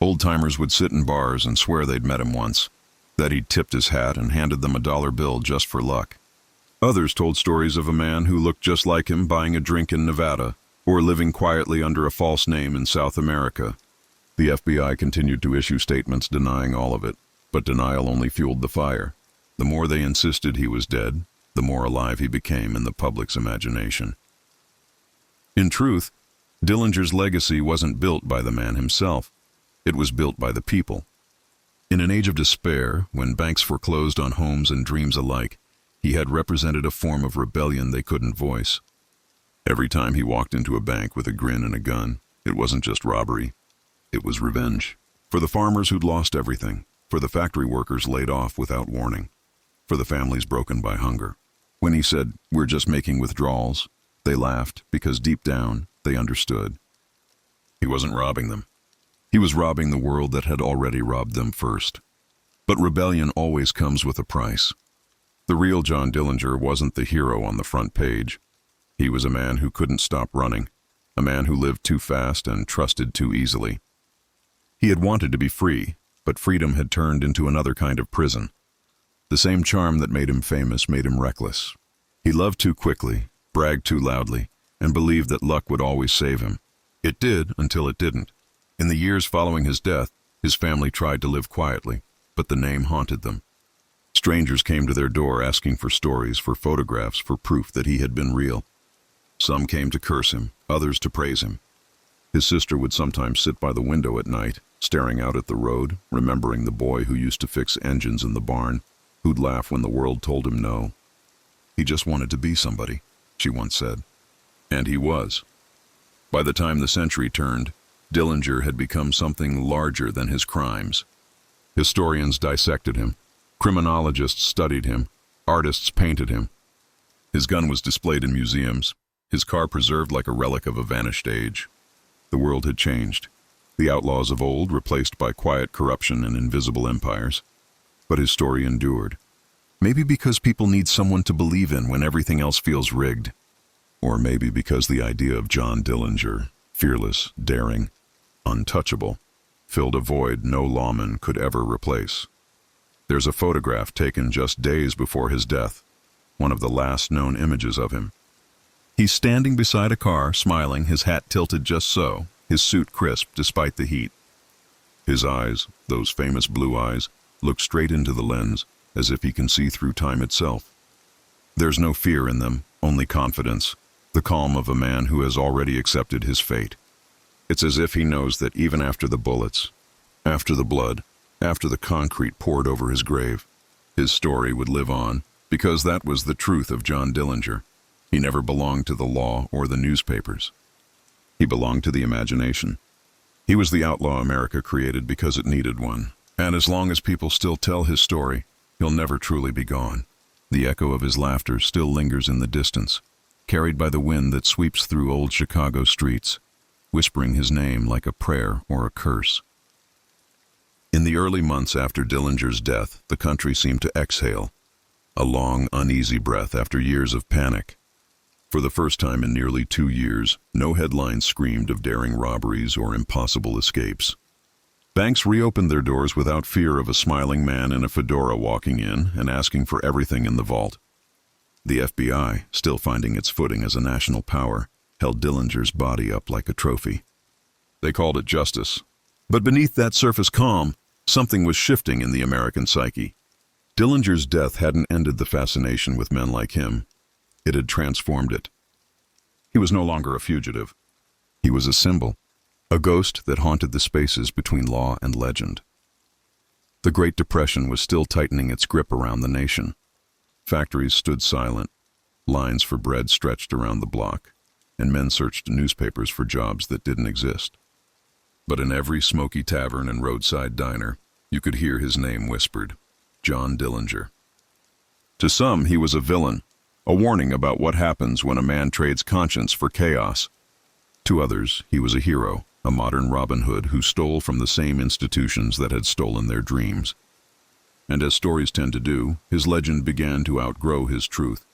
Speaker 1: Old-timers would sit in bars and swear they'd met him once, that he'd tipped his hat and handed them a dollar bill just for luck. Others told stories of a man who looked just like him buying a drink in Nevada, or living quietly under a false name in South America. The FBI continued to issue statements denying all of it, but denial only fueled the fire. The more they insisted he was dead, the more alive he became in the public's imagination. In truth, Dillinger's legacy wasn't built by the man himself. It was built by the people. In an age of despair, when banks foreclosed on homes and dreams alike, he had represented a form of rebellion they couldn't voice. Every time he walked into a bank with a grin and a gun, it wasn't just robbery. It was revenge. For the farmers who'd lost everything, for the factory workers laid off without warning, for the families broken by hunger. When he said, "We're just making withdrawals," they laughed because deep down they understood. He wasn't robbing them. He was robbing the world that had already robbed them first. But rebellion always comes with a price. The real John Dillinger wasn't the hero on the front page. He was a man who couldn't stop running, a man who lived too fast and trusted too easily. He had wanted to be free, but freedom had turned into another kind of prison. The same charm that made him famous made him reckless. He loved too quickly, bragged too loudly, and believed that luck would always save him. It did until it didn't. In the years following his death, his family tried to live quietly, but the name haunted them. Strangers came to their door asking for stories, for photographs, for proof that he had been real. Some came to curse him, others to praise him. His sister would sometimes sit by the window at night, staring out at the road, remembering the boy who used to fix engines in the barn, who'd laugh when the world told him no. He just wanted to be somebody, she once said. And he was. By the time the century turned, Dillinger had become something larger than his crimes. Historians dissected him. Criminologists studied him. Artists painted him. His gun was displayed in museums, his car preserved like a relic of a vanished age. The world had changed. The outlaws of old replaced by quiet corruption and invisible empires. But his story endured. Maybe because people need someone to believe in when everything else feels rigged. Or maybe because the idea of John Dillinger, fearless, daring, untouchable, filled a void no lawman could ever replace. There's a photograph taken just days before his death, one of the last known images of him. He's standing beside a car, smiling, his hat tilted just so, his suit crisp despite the heat. His eyes, those famous blue eyes, look straight into the lens, as if he can see through time itself. There's no fear in them, only confidence, the calm of a man who has already accepted his fate. It's as if he knows that even after the bullets, after the blood, after the concrete poured over his grave, his story would live on, because that was the truth of John Dillinger. He never belonged to the law or the newspapers. He belonged to the imagination. He was the outlaw America created because it needed one. And as long as people still tell his story, he'll never truly be gone. The echo of his laughter still lingers in the distance, carried by the wind that sweeps through old Chicago streets, whispering his name like a prayer or a curse. In the early months after Dillinger's death, the country seemed to exhale, a long, uneasy breath after years of panic. For the first time in nearly 2 years, no headlines screamed of daring robberies or impossible escapes. Banks reopened their doors without fear of a smiling man in a fedora walking in and asking for everything in the vault. The FBI, still finding its footing as a national power, held Dillinger's body up like a trophy. They called it justice. But beneath that surface calm, something was shifting in the American psyche. Dillinger's death hadn't ended the fascination with men like him. It had transformed it. He was no longer a fugitive. He was a symbol, a ghost that haunted the spaces between law and legend. The Great Depression was still tightening its grip around the nation. Factories stood silent, lines for bread stretched around the block, and men searched newspapers for jobs that didn't exist. But in every smoky tavern and roadside diner, you could hear his name whispered, John Dillinger. To some, he was a villain, a warning about what happens when a man trades conscience for chaos. To others, he was a hero, a modern Robin Hood who stole from the same institutions that had stolen their dreams. And as stories tend to do, his legend began to outgrow his truth.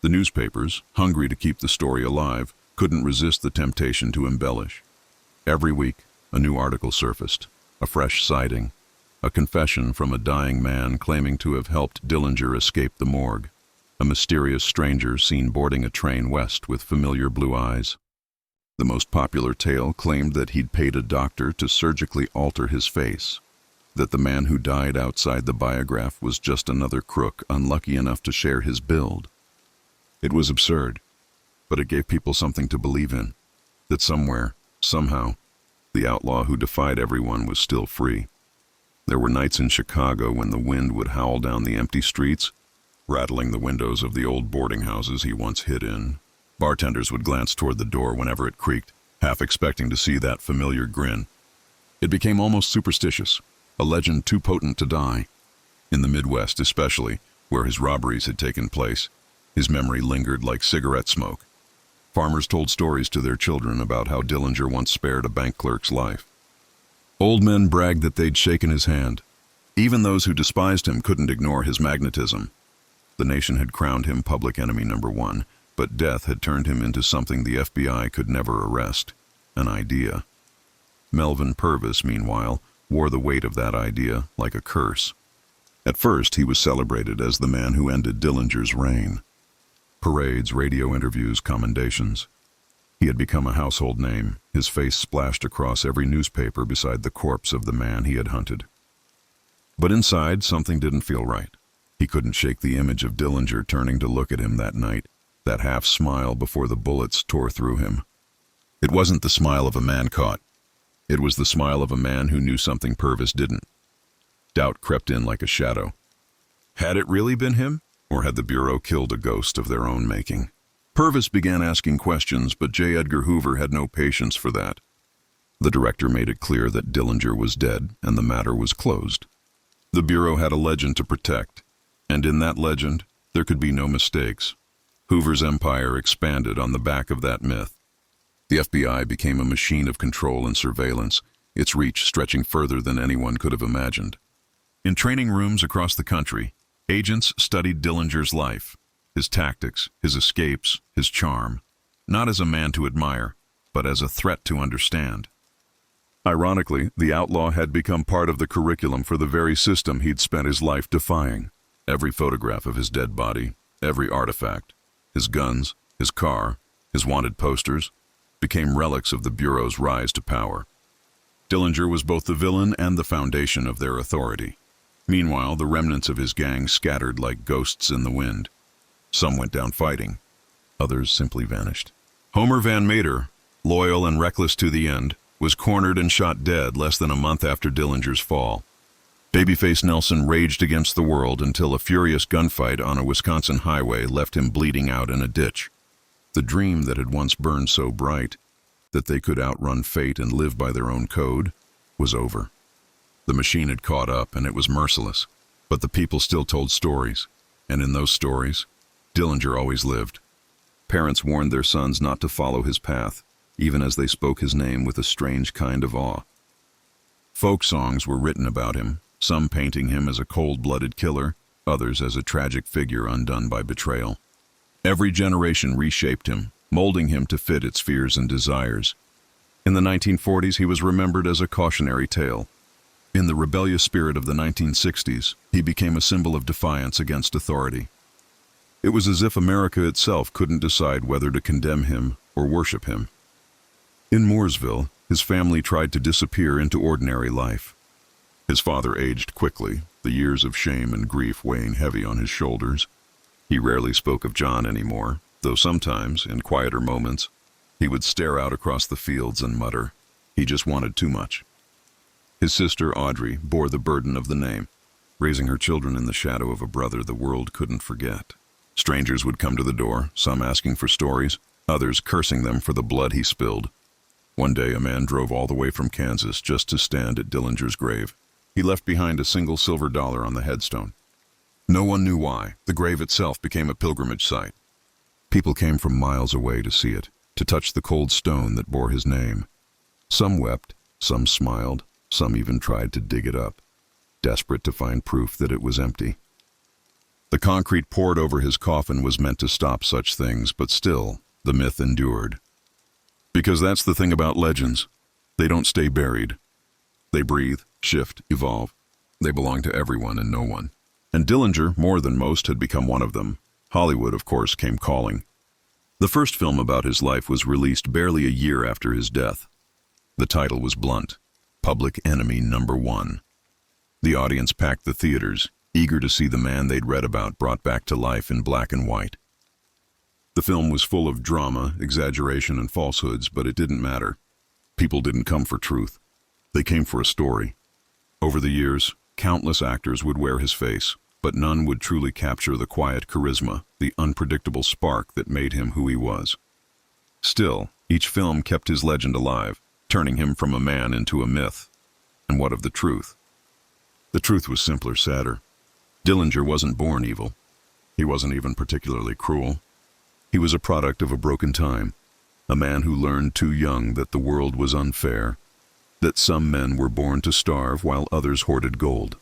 Speaker 1: The newspapers, hungry to keep the story alive, couldn't resist the temptation to embellish. Every week, a new article surfaced, a fresh sighting, a confession from a dying man claiming to have helped Dillinger escape the morgue, a mysterious stranger seen boarding a train west with familiar blue eyes. The most popular tale claimed that he'd paid a doctor to surgically alter his face, that the man who died outside the Biograph was just another crook unlucky enough to share his build. It was absurd, but it gave people something to believe in, that somewhere, somehow, the outlaw who defied everyone was still free. There were nights in Chicago when the wind would howl down the empty streets, rattling the windows of the old boarding houses he once hid in. Bartenders would glance toward the door whenever it creaked, half expecting to see that familiar grin. It became almost superstitious, a legend too potent to die. In the Midwest especially, where his robberies had taken place, his memory lingered like cigarette smoke. Farmers told stories to their children about how Dillinger once spared a bank clerk's life. Old men bragged that they'd shaken his hand. Even those who despised him couldn't ignore his magnetism. The nation had crowned him public enemy number 1, but death had turned him into something the FBI could never arrest, an idea. Melvin Purvis, meanwhile, wore the weight of that idea like a curse. At first, he was celebrated as the man who ended Dillinger's reign. Parades, radio interviews, commendations. He had become a household name, his face splashed across every newspaper beside the corpse of the man he had hunted. But inside, something didn't feel right. He couldn't shake the image of Dillinger turning to look at him that night, that half smile before the bullets tore through him. It wasn't the smile of a man caught. It was the smile of a man who knew something Purvis didn't. Doubt crept in like a shadow. Had it really been him, or had the Bureau killed a ghost of their own making? Purvis began asking questions, but J. Edgar Hoover had no patience for that. The director made it clear that Dillinger was dead and the matter was closed. The Bureau had a legend to protect, and in that legend, there could be no mistakes. Hoover's empire expanded on the back of that myth. The FBI became a machine of control and surveillance, its reach stretching further than anyone could have imagined. In training rooms across the country, agents studied Dillinger's life, his tactics, his escapes, his charm, not as a man to admire, but as a threat to understand. Ironically, the outlaw had become part of the curriculum for the very system he'd spent his life defying. Every photograph of his dead body, every artifact, his guns, his car, his wanted posters, became relics of the Bureau's rise to power. Dillinger was both the villain and the foundation of their authority. Meanwhile, the remnants of his gang scattered like ghosts in the wind. Some went down fighting, others simply vanished. Homer Van Meter, loyal and reckless to the end, was cornered and shot dead less than a month after Dillinger's fall. Babyface Nelson raged against the world until a furious gunfight on a Wisconsin highway left him bleeding out in a ditch. The dream that had once burned so bright that they could outrun fate and live by their own code was over. The machine had caught up, and it was merciless. But the people still told stories, and in those stories, Dillinger always lived. Parents warned their sons not to follow his path, even as they spoke his name with a strange kind of awe. Folk songs were written about him, some painting him as a cold-blooded killer, others as a tragic figure undone by betrayal. Every generation reshaped him, molding him to fit its fears and desires. In the 1940s, he was remembered as a cautionary tale. In the rebellious spirit of the 1960s, he became a symbol of defiance against authority. It was as if America itself couldn't decide whether to condemn him or worship him. In Mooresville, his family tried to disappear into ordinary life. His father aged quickly, the years of shame and grief weighing heavy on his shoulders. He rarely spoke of John anymore, though sometimes, in quieter moments, he would stare out across the fields and mutter, "He just wanted too much." His sister, Audrey, bore the burden of the name, raising her children in the shadow of a brother the world couldn't forget. Strangers would come to the door, some asking for stories, others cursing them for the blood he spilled. One day a man drove all the way from Kansas just to stand at Dillinger's grave. He left behind a single silver dollar on the headstone. No one knew why. The grave itself became a pilgrimage site. People came from miles away to see it, to touch the cold stone that bore his name. Some wept, some smiled, some even tried to dig it up, desperate to find proof that it was empty. The concrete poured over his coffin was meant to stop such things, but still, the myth endured. Because that's the thing about legends. They don't stay buried. They breathe, shift, evolve. They belong to everyone and no one. And Dillinger, more than most, had become one of them. Hollywood, of course, came calling. The first film about his life was released barely a year after his death. The title was blunt: Public Enemy Number 1. The audience packed the theaters, eager to see the man they'd read about brought back to life in black and white. The film was full of drama, exaggeration, and falsehoods, but it didn't matter. People didn't come for truth. They came for a story. Over the years, countless actors would wear his face, but none would truly capture the quiet charisma, the unpredictable spark that made him who he was. Still, each film kept his legend alive, turning him from a man into a myth. And what of the truth? The truth was simpler, sadder. Dillinger wasn't born evil. He wasn't even particularly cruel. He was a product of a broken time, a man who learned too young that the world was unfair, that some men were born to starve while others hoarded gold.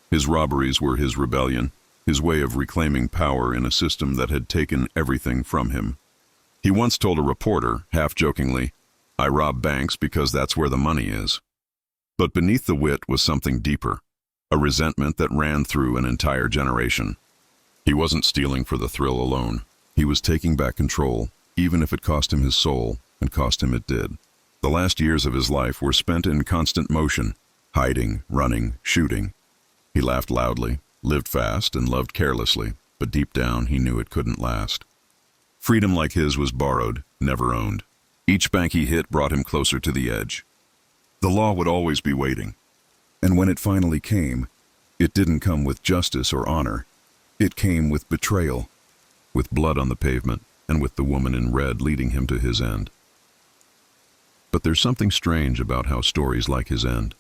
Speaker 1: His robberies were his rebellion, his way of reclaiming power in a system that had taken everything from him. He once told a reporter, half-jokingly, "I rob banks because that's where the money is." But beneath the wit was something deeper, a resentment that ran through an entire generation. He wasn't stealing for the thrill alone. He was taking back control, even if it cost him his soul, and cost him it did. The last years of his life were spent in constant motion, hiding, running, shooting. He laughed loudly, lived fast, and loved carelessly, but deep down he knew it couldn't last. Freedom like his was borrowed, never owned. Each bank he hit brought him closer to the edge. The law would always be waiting. And when it finally came, it didn't come with justice or honor. It came with betrayal, with blood on the pavement, and with the woman in red leading him to his end. But there's something strange about how stories like his end.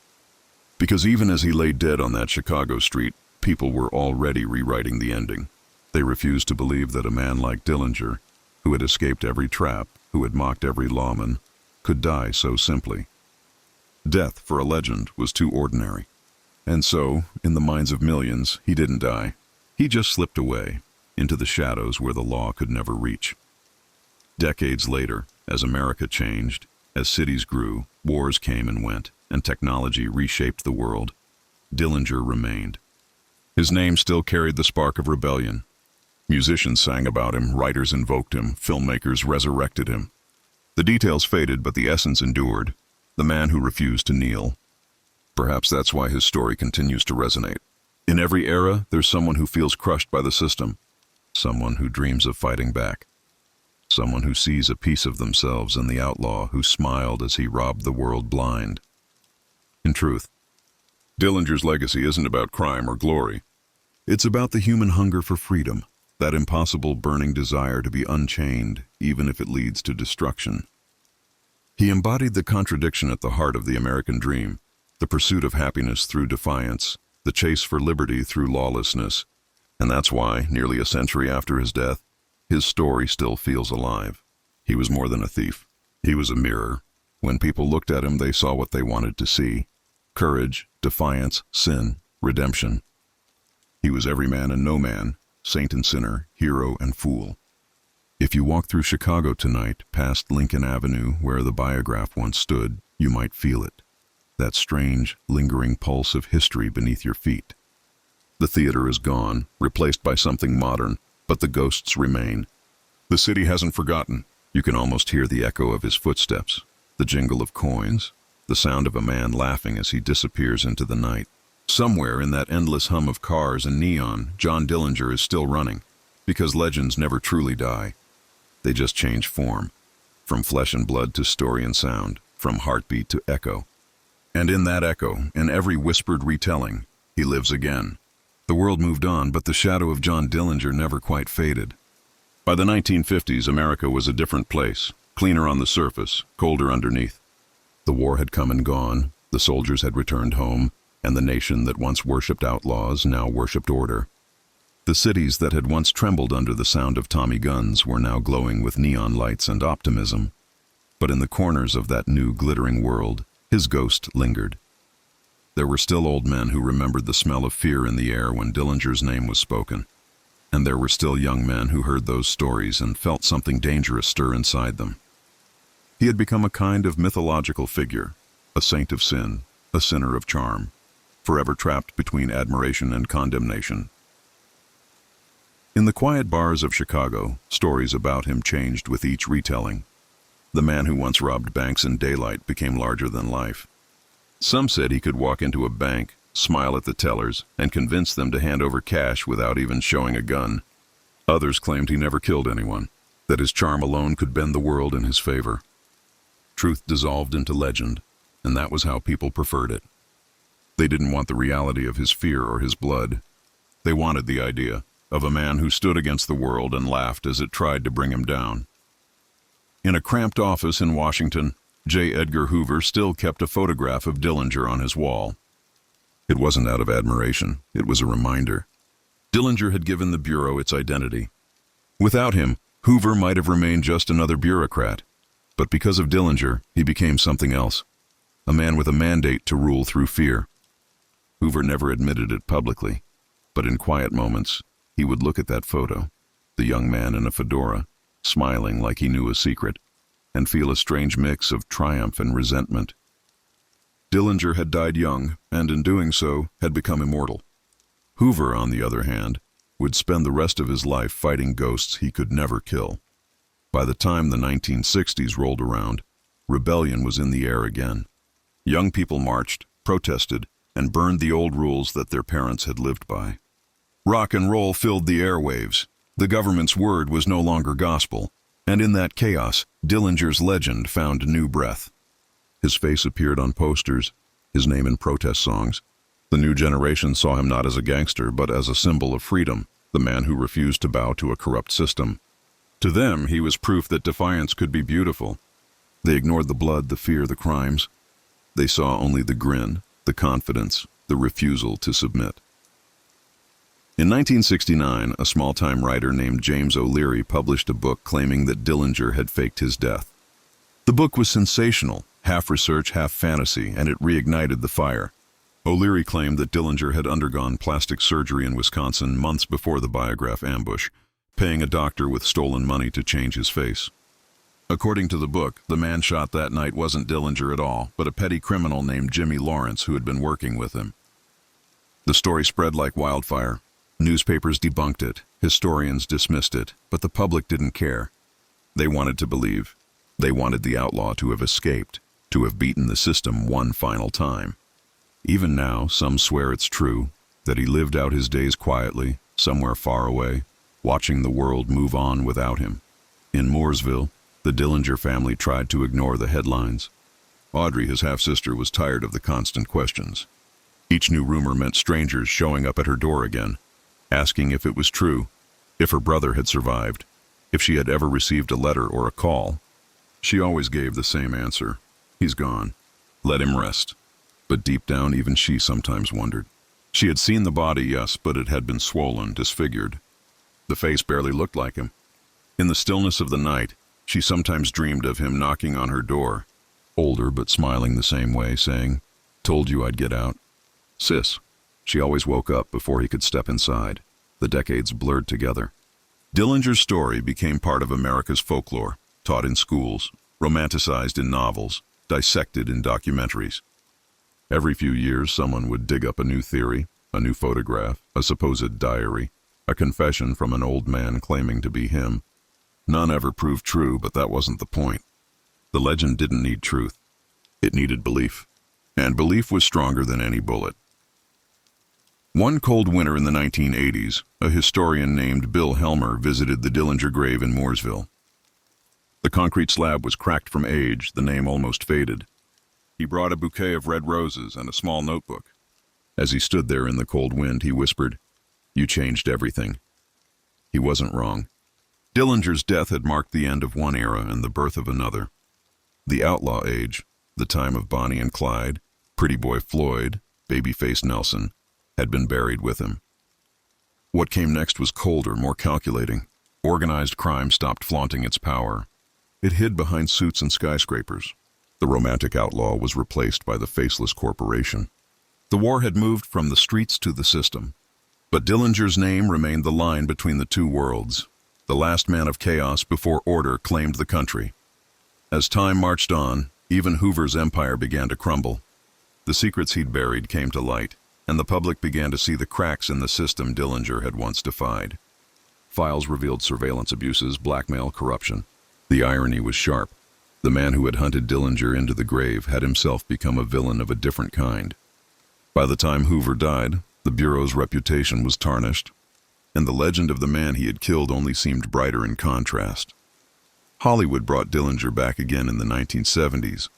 Speaker 1: Because even as he lay dead on that Chicago street, people were already rewriting the ending. They refused to believe that a man like Dillinger, who had escaped every trap, who had mocked every lawman, could die so simply. Death, for a legend, was too ordinary. And so, in the minds of millions, he didn't die. He just slipped away, into the shadows where the law could never reach. Decades later, as America changed, as cities grew, wars came and went, and technology reshaped the world, Dillinger remained. His name still carried the spark of rebellion. Musicians sang about him, writers invoked him, filmmakers resurrected him. The details faded, but the essence endured. The man who refused to kneel. Perhaps that's why his story continues to resonate. In every era, there's someone who feels crushed by the system. Someone who dreams of fighting back. Someone who sees a piece of themselves in the outlaw who smiled as he robbed the world blind. In truth, Dillinger's legacy isn't about crime or glory. It's about the human hunger for freedom, that impossible burning desire to be unchained, even if it leads to destruction. He embodied the contradiction at the heart of the American dream, the pursuit of happiness through defiance, the chase for liberty through lawlessness, and that's why, nearly a century after his death, his story still feels alive. He was more than a thief. He was a mirror. When people looked at him, they saw what they wanted to see. Courage, defiance, sin, redemption. He was every man and no man, saint and sinner, hero and fool. If you walk through Chicago tonight, past Lincoln Avenue, where the Biograph once stood, you might feel it. That strange, lingering pulse of history beneath your feet. The theater is gone, replaced by something modern, but the ghosts remain. The city hasn't forgotten. You can almost hear the echo of his footsteps, the jingle of coins, the sound of a man laughing as he disappears into the night. Somewhere in that endless hum of cars and neon, John Dillinger is still running, because legends never truly die. They just change form, from flesh and blood to story and sound, from heartbeat to echo. And in that echo, in every whispered retelling, he lives again. The world moved on, but the shadow of John Dillinger never quite faded. By the 1950s, America was a different place, cleaner on the surface, colder underneath. The war had come and gone, the soldiers had returned home, and the nation that once worshipped outlaws now worshipped order. The cities that had once trembled under the sound of Tommy guns were now glowing with neon lights and optimism. But in the corners of that new glittering world, his ghost lingered. There were still old men who remembered the smell of fear in the air when Dillinger's name was spoken. And there were still young men who heard those stories and felt something dangerous stir inside them. He had become a kind of mythological figure, a saint of sin, a sinner of charm, forever trapped between admiration and condemnation. In the quiet bars of Chicago, stories about him changed with each retelling. The man who once robbed banks in daylight became larger than life. Some said he could walk into a bank, smile at the tellers, and convince them to hand over cash without even showing a gun. Others claimed he never killed anyone, that his charm alone could bend the world in his favor. Truth dissolved into legend, and that was how people preferred it. They didn't want the reality of his fear or his blood. They wanted the idea of a man who stood against the world and laughed as it tried to bring him down. In a cramped office in Washington, J. Edgar Hoover still kept a photograph of Dillinger on his wall. It wasn't out of admiration, it was a reminder. Dillinger had given the Bureau its identity. Without him, Hoover might have remained just another bureaucrat. But because of Dillinger, he became something else. A man with a mandate to rule through fear. Hoover never admitted it publicly, but in quiet moments, he would look at that photo, the young man in a fedora, smiling like he knew a secret, and feel a strange mix of triumph and resentment. Dillinger had died young, and in doing so, had become immortal. Hoover, on the other hand, would spend the rest of his life fighting ghosts he could never kill. By the time the 1960s rolled around, rebellion was in the air again. Young people marched, protested, and burned the old rules that their parents had lived by. Rock and roll filled the airwaves. The government's word was no longer gospel, and in that chaos, Dillinger's legend found new breath. His face appeared on posters, his name in protest songs. The new generation saw him not as a gangster, but as a symbol of freedom, the man who refused to bow to a corrupt system. To them, he was proof that defiance could be beautiful. They ignored the blood, the fear, the crimes. They saw only the grin, the confidence, the refusal to submit. In 1969, a small-time writer named James O'Leary published a book claiming that Dillinger had faked his death. The book was sensational, half research, half fantasy, and it reignited the fire. O'Leary claimed that Dillinger had undergone plastic surgery in Wisconsin months before the Biograph ambush, paying a doctor with stolen money to change his face. According to the book, the man shot that night wasn't Dillinger at all, but a petty criminal named Jimmy Lawrence who had been working with him. The story spread like wildfire. Newspapers debunked it, historians dismissed it, but the public didn't care. They wanted to believe. They wanted the outlaw to have escaped, to have beaten the system one final time. Even now, some swear it's true, that he lived out his days quietly, somewhere far away, watching the world move on without him. In Mooresville, the Dillinger family tried to ignore the headlines. Audrey, his half-sister, was tired of the constant questions. Each new rumor meant strangers showing up at her door again, asking if it was true, if her brother had survived, if she had ever received a letter or a call. She always gave the same answer: he's gone. Let him rest. But deep down, even she sometimes wondered. She had seen the body, yes, but it had been swollen, disfigured. The face barely looked like him. In the stillness of the night, she sometimes dreamed of him knocking on her door, older but smiling the same way, saying, "Told you I'd get out." "Sis." She always woke up before he could step inside. The decades blurred together. Dillinger's story became part of America's folklore, taught in schools, romanticized in novels, dissected in documentaries. Every few years, someone would dig up a new theory, a new photograph, a supposed diary, a confession from an old man claiming to be him. None ever proved true, but that wasn't the point. The legend didn't need truth. It needed belief. And belief was stronger than any bullet. One cold winter in the 1980s, a historian named Bill Helmer visited the Dillinger grave in Mooresville. The concrete slab was cracked from age, the name almost faded. He brought a bouquet of red roses and a small notebook. As he stood there in the cold wind, he whispered, "You changed everything." He wasn't wrong. Dillinger's death had marked the end of one era and the birth of another. The outlaw age, the time of Bonnie and Clyde, Pretty Boy Floyd, Babyface Nelson, had been buried with him. What came next was colder, more calculating. Organized crime stopped flaunting its power. It hid behind suits and skyscrapers. The romantic outlaw was replaced by the faceless corporation. The war had moved from the streets to the system. But Dillinger's name remained the line between the two worlds. The last man of chaos before order claimed the country. As time marched on, even Hoover's empire began to crumble. The secrets he'd buried came to light, and the public began to see the cracks in the system Dillinger had once defied. Files revealed surveillance abuses, blackmail, corruption. The irony was sharp. The man who had hunted Dillinger into the grave had himself become a villain of a different kind. By the time Hoover died, the Bureau's reputation was tarnished, and the legend of the man he had killed only seemed brighter in contrast. Hollywood brought Dillinger back again in the 1970s,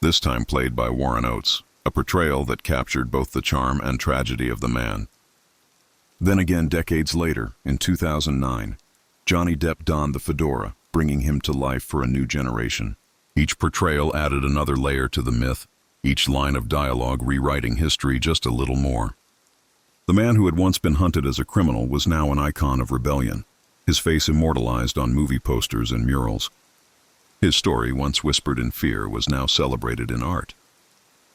Speaker 1: this time played by Warren Oates, a portrayal that captured both the charm and tragedy of the man. Then again, decades later, in 2009, Johnny Depp donned the fedora, bringing him to life for a new generation. Each portrayal added another layer to the myth, each line of dialogue rewriting history just a little more. The man who had once been hunted as a criminal was now an icon of rebellion, his face immortalized on movie posters and murals. His story, once whispered in fear, was now celebrated in art.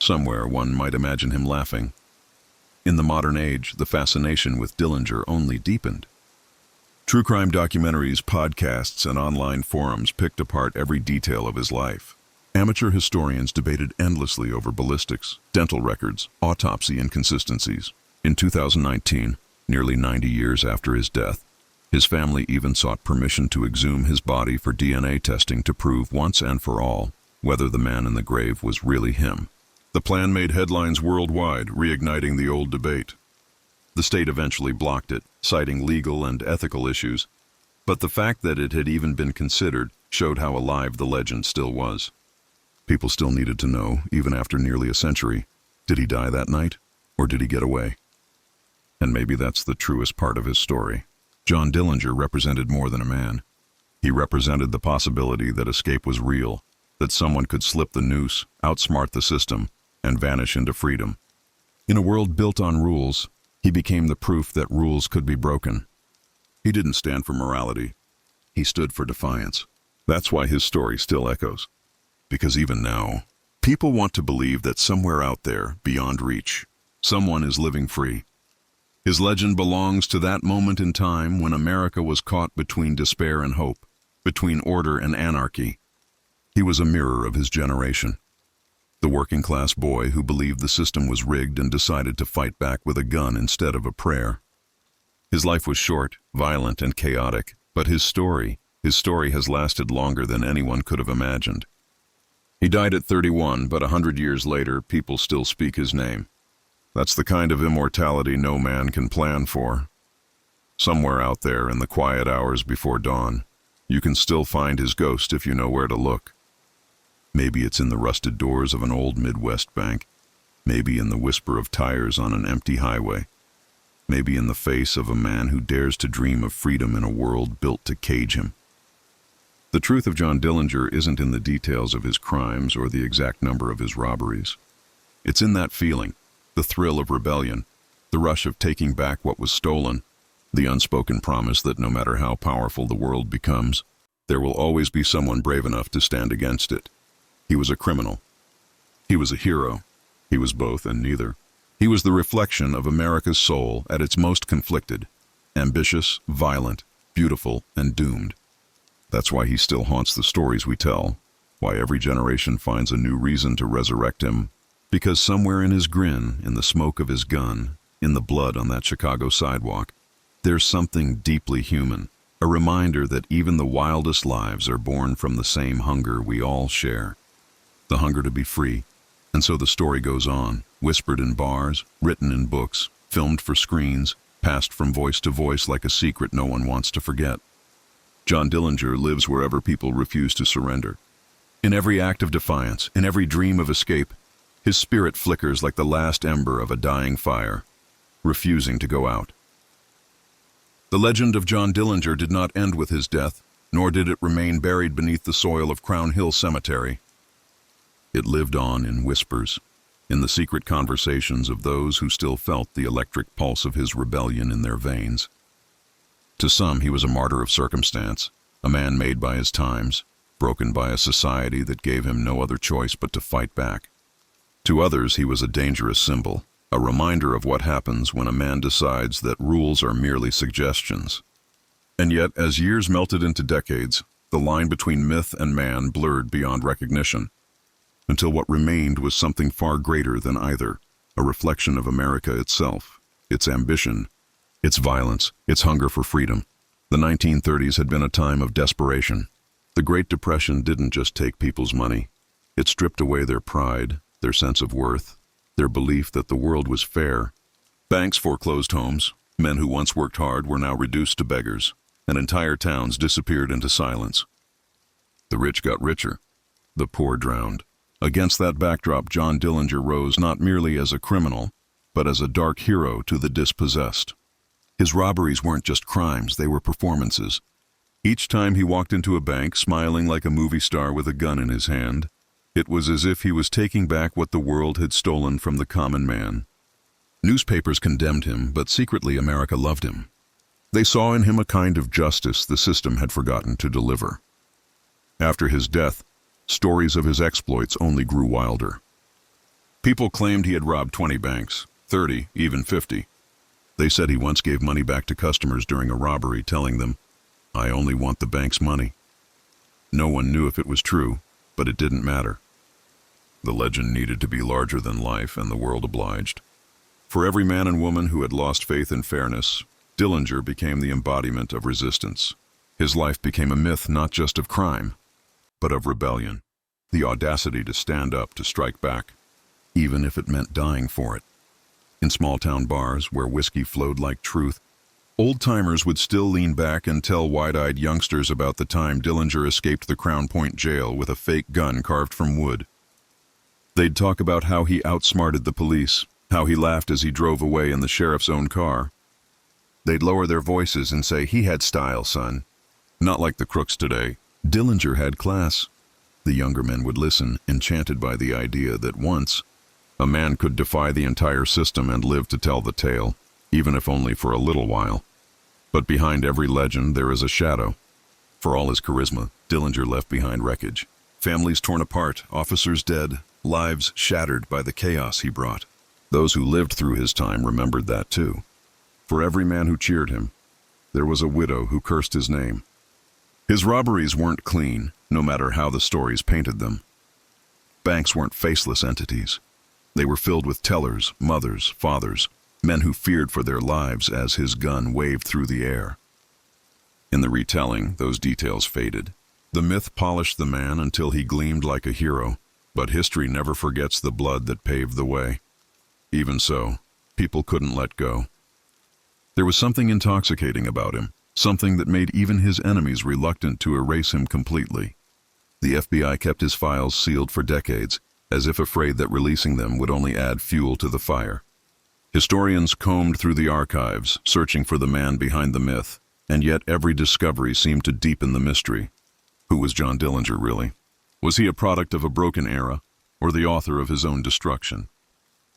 Speaker 1: Somewhere one might imagine him laughing. In the modern age, the fascination with Dillinger only deepened. True crime documentaries, podcasts, and online forums picked apart every detail of his life. Amateur historians debated endlessly over ballistics, dental records, autopsy inconsistencies. In 2019, nearly 90 years after his death, his family even sought permission to exhume his body for DNA testing to prove once and for all whether the man in the grave was really him. The plan made headlines worldwide, reigniting the old debate. The state eventually blocked it, citing legal and ethical issues, but the fact that it had even been considered showed how alive the legend still was. People still needed to know, even after nearly a century, did he die that night, or did he get away? And maybe that's the truest part of his story. John Dillinger represented more than a man. He represented the possibility that escape was real, that someone could slip the noose, outsmart the system, and vanish into freedom. In a world built on rules, he became the proof that rules could be broken. He didn't stand for morality. He stood for defiance. That's why his story still echoes. Because even now, people want to believe that somewhere out there, beyond reach, someone is living free. His legend belongs to that moment in time when America was caught between despair and hope, between order and anarchy. He was a mirror of his generation. The working-class boy who believed the system was rigged and decided to fight back with a gun instead of a prayer. His life was short, violent, and chaotic, but his story, His story has lasted longer than anyone could have imagined. He died at 31, but 100 years later, people still speak his name. That's the kind of immortality no man can plan for. Somewhere out there in the quiet hours before dawn, you can still find his ghost if you know where to look. Maybe it's in the rusted doors of an old Midwest bank. Maybe in the whisper of tires on an empty highway. Maybe in the face of a man who dares to dream of freedom in a world built to cage him. The truth of John Dillinger isn't in the details of his crimes or the exact number of his robberies. It's in that feeling, the thrill of rebellion, the rush of taking back what was stolen, the unspoken promise that no matter how powerful the world becomes, there will always be someone brave enough to stand against it. He was a criminal. He was a hero. He was both and neither. He was the reflection of America's soul at its most conflicted, ambitious, violent, beautiful, and doomed. That's why he still haunts the stories we tell, why every generation finds a new reason to resurrect him, because somewhere in his grin, in the smoke of his gun, in the blood on that Chicago sidewalk, there's something deeply human, a reminder that even the wildest lives are born from the same hunger we all share, the hunger to be free. And so the story goes on, whispered in bars, written in books, filmed for screens, passed from voice to voice like a secret no one wants to forget. John Dillinger lives wherever people refuse to surrender. In every act of defiance, in every dream of escape, his spirit flickers like the last ember of a dying fire, refusing to go out. The legend of John Dillinger did not end with his death, nor did it remain buried beneath the soil of Crown Hill Cemetery. It lived on in whispers, in the secret conversations of those who still felt the electric pulse of his rebellion in their veins. To some, he was a martyr of circumstance, a man made by his times, broken by a society that gave him no other choice but to fight back. To others, he was a dangerous symbol, a reminder of what happens when a man decides that rules are merely suggestions. And yet, as years melted into decades, the line between myth and man blurred beyond recognition, until what remained was something far greater than either, a reflection of America itself, its ambition, its violence, its hunger for freedom. The 1930s had been a time of desperation. The Great Depression didn't just take people's money. It stripped away their pride, their sense of worth, their belief that the world was fair. Banks foreclosed homes. Men who once worked hard were now reduced to beggars, and entire towns disappeared into silence. The rich got richer. The poor drowned. Against that backdrop, John Dillinger rose not merely as a criminal, but as a dark hero to the dispossessed. His robberies weren't just crimes, they were performances. Each time he walked into a bank, smiling like a movie star with a gun in his hand, it was as if he was taking back what the world had stolen from the common man. Newspapers condemned him, but secretly America loved him. They saw in him a kind of justice the system had forgotten to deliver. After his death, stories of his exploits only grew wilder. People claimed he had robbed 20 banks, 30, even 50. They said he once gave money back to customers during a robbery, telling them, "I only want the bank's money." No one knew if it was true, but it didn't matter. The legend needed to be larger than life, and the world obliged. For every man and woman who had lost faith in fairness, Dillinger became the embodiment of resistance. His life became a myth not just of crime, but of rebellion, the audacity to stand up, to strike back, even if it meant dying for it. In small-town bars, where whiskey flowed like truth, old-timers would still lean back and tell wide-eyed youngsters about the time Dillinger escaped the Crown Point jail with a fake gun carved from wood. They'd talk about how he outsmarted the police, how he laughed as he drove away in the sheriff's own car. They'd lower their voices and say, "He had style, son." Not like the crooks today. Dillinger had class. The younger men would listen, enchanted by the idea that once, a man could defy the entire system and live to tell the tale, even if only for a little while. But behind every legend there is a shadow. For all his charisma, Dillinger left behind wreckage. Families torn apart, officers dead, lives shattered by the chaos he brought. Those who lived through his time remembered that too. For every man who cheered him, there was a widow who cursed his name. His robberies weren't clean, no matter how the stories painted them. Banks weren't faceless entities. They were filled with tellers, mothers, fathers, men who feared for their lives as his gun waved through the air. In the retelling, those details faded. The myth polished the man until he gleamed like a hero, but history never forgets the blood that paved the way. Even so, people couldn't let go. There was something intoxicating about him, something that made even his enemies reluctant to erase him completely. The FBI kept his files sealed for decades, as if afraid that releasing them would only add fuel to the fire. Historians combed through the archives, searching for the man behind the myth, and yet every discovery seemed to deepen the mystery. Who was John Dillinger, really? Was he a product of a broken era, or the author of his own destruction?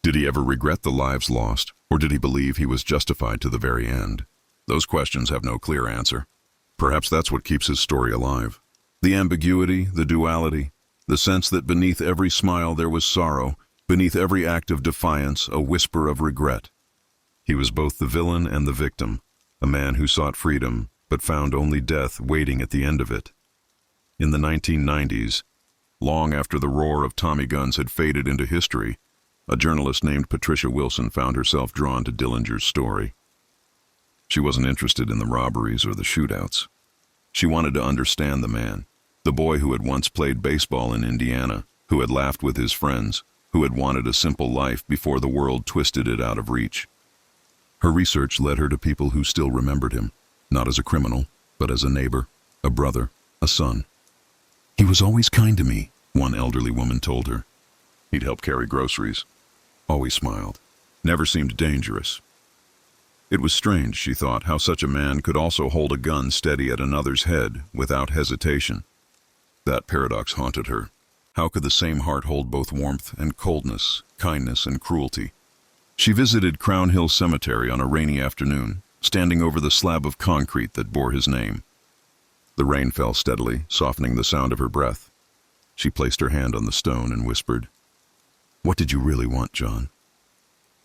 Speaker 1: Did he ever regret the lives lost, or did he believe he was justified to the very end? Those questions have no clear answer. Perhaps that's what keeps his story alive. The ambiguity, the duality, the sense that beneath every smile there was sorrow, beneath every act of defiance, a whisper of regret. He was both the villain and the victim, a man who sought freedom, but found only death waiting at the end of it. In the 1990s, long after the roar of Tommy guns had faded into history, a journalist named Patricia Wilson found herself drawn to Dillinger's story. She wasn't interested in the robberies or the shootouts. She wanted to understand the man, the boy who had once played baseball in Indiana, who had laughed with his friends, who had wanted a simple life before the world twisted it out of reach. Her research led her to people who still remembered him, not as a criminal, but as a neighbor, a brother, a son. "He was always kind to me," one elderly woman told her. "He'd help carry groceries. Always smiled. Never seemed dangerous." It was strange, she thought, how such a man could also hold a gun steady at another's head without hesitation. That paradox haunted her. How could the same heart hold both warmth and coldness, kindness and cruelty? She visited Crown Hill Cemetery on a rainy afternoon, standing over the slab of concrete that bore his name. The rain fell steadily, softening the sound of her breath. She placed her hand on the stone and whispered, "What did you really want, John?"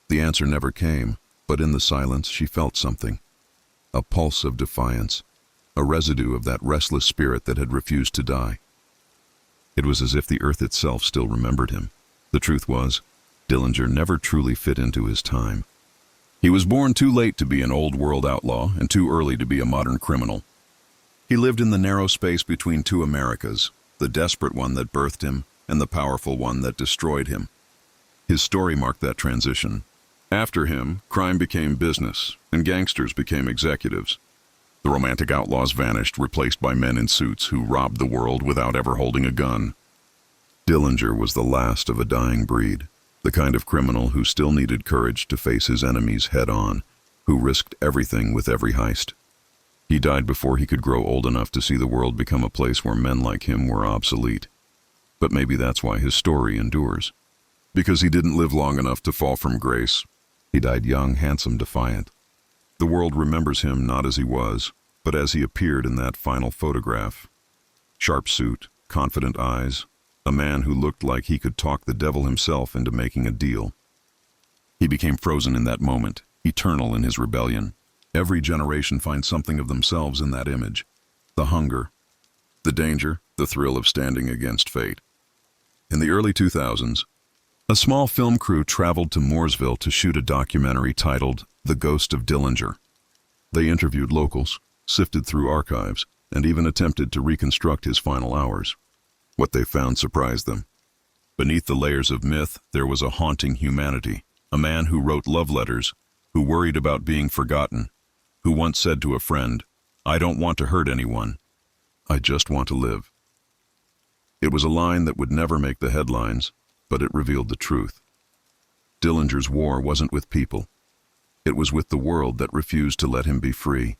Speaker 1: The answer never came, but in the silence she felt something. A pulse of defiance, a residue of that restless spirit that had refused to die. It was as if the earth itself still remembered him. The truth was, Dillinger never truly fit into his time. He was born too late to be an old-world outlaw and too early to be a modern criminal. He lived in the narrow space between two Americas, the desperate one that birthed him and the powerful one that destroyed him. His story marked that transition. After him, crime became business, and gangsters became executives. The romantic outlaws vanished, replaced by men in suits who robbed the world without ever holding a gun. Dillinger was the last of a dying breed, the kind of criminal who still needed courage to face his enemies head-on, who risked everything with every heist. He died before he could grow old enough to see the world become a place where men like him were obsolete. But maybe that's why his story endures. Because he didn't live long enough to fall from grace. He died young, handsome, defiant. The world remembers him not as he was, but as he appeared in that final photograph. Sharp suit, confident eyes, a man who looked like he could talk the devil himself into making a deal. He became frozen in that moment, eternal in his rebellion. Every generation finds something of themselves in that image. The hunger, the danger, the thrill of standing against fate. In the early 2000s, a small film crew traveled to Mooresville to shoot a documentary titled The Ghost of Dillinger. They interviewed locals, sifted through archives, and even attempted to reconstruct his final hours. What they found surprised them. Beneath the layers of myth, there was a haunting humanity, a man who wrote love letters, who worried about being forgotten, who once said to a friend, "I don't want to hurt anyone. I just want to live." It was a line that would never make the headlines, but it revealed the truth. Dillinger's war wasn't with people. It was with the world that refused to let him be free.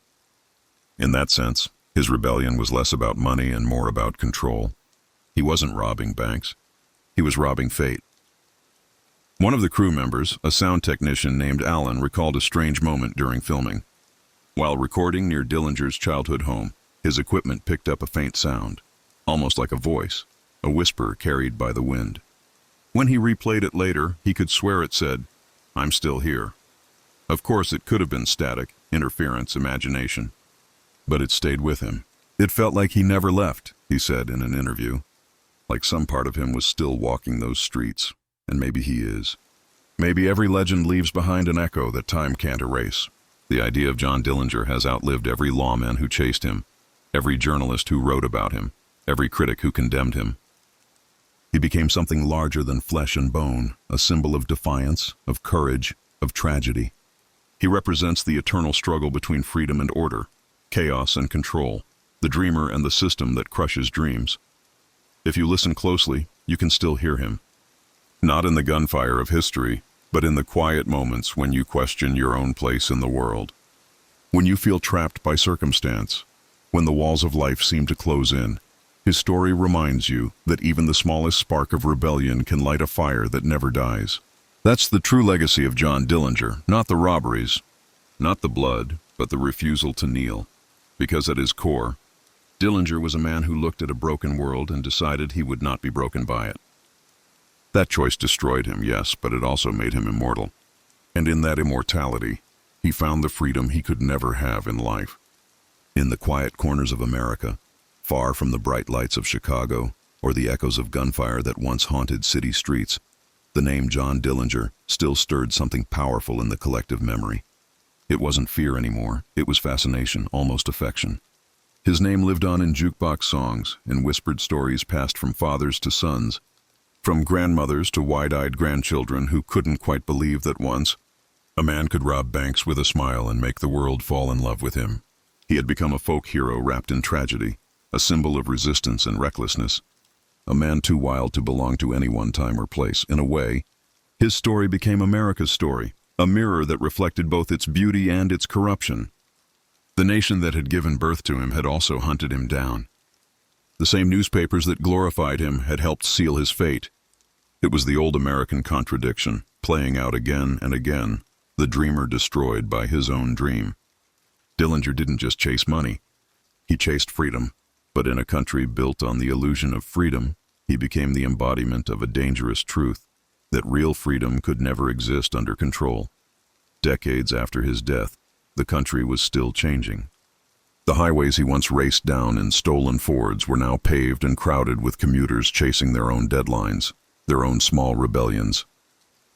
Speaker 1: In that sense, his rebellion was less about money and more about control. He wasn't robbing banks. He was robbing fate. One of the crew members, a sound technician named Alan, recalled a strange moment during filming. While recording near Dillinger's childhood home, his equipment picked up a faint sound, almost like a voice, a whisper carried by the wind. When he replayed it later, he could swear it said, "I'm still here." Of course, it could have been static, interference, imagination. But it stayed with him. It felt like he never left, he said in an interview. Like some part of him was still walking those streets, and maybe he is. Maybe every legend leaves behind an echo that time can't erase. The idea of John Dillinger has outlived every lawman who chased him, every journalist who wrote about him, every critic who condemned him. He became something larger than flesh and bone, a symbol of defiance, of courage, of tragedy. He represents the eternal struggle between freedom and order, chaos and control, the dreamer and the system that crushes dreams. If you listen closely, you can still hear him. Not in the gunfire of history, but in the quiet moments when you question your own place in the world. When you feel trapped by circumstance, when the walls of life seem to close in, his story reminds you that even the smallest spark of rebellion can light a fire that never dies. That's the true legacy of John Dillinger, not the robberies, not the blood, but the refusal to kneel. Because at his core, Dillinger was a man who looked at a broken world and decided he would not be broken by it. That choice destroyed him, yes, but it also made him immortal. And in that immortality, he found the freedom he could never have in life. In the quiet corners of America, far from the bright lights of Chicago or the echoes of gunfire that once haunted city streets, the name John Dillinger still stirred something powerful in the collective memory. It wasn't fear anymore, it was fascination, almost affection. His name lived on in jukebox songs, in whispered stories passed from fathers to sons, from grandmothers to wide-eyed grandchildren who couldn't quite believe that once a man could rob banks with a smile and make the world fall in love with him. He had become a folk hero wrapped in tragedy, a symbol of resistance and recklessness, a man too wild to belong to any one time or place. In a way, his story became America's story, a mirror that reflected both its beauty and its corruption. The nation that had given birth to him had also hunted him down. The same newspapers that glorified him had helped seal his fate. It was the old American contradiction, playing out again and again, the dreamer destroyed by his own dream. Dillinger didn't just chase money. He chased freedom. But in a country built on the illusion of freedom, he became the embodiment of a dangerous truth, that real freedom could never exist under control. Decades after his death, the country was still changing. The highways he once raced down in stolen Fords were now paved and crowded with commuters chasing their own deadlines, their own small rebellions.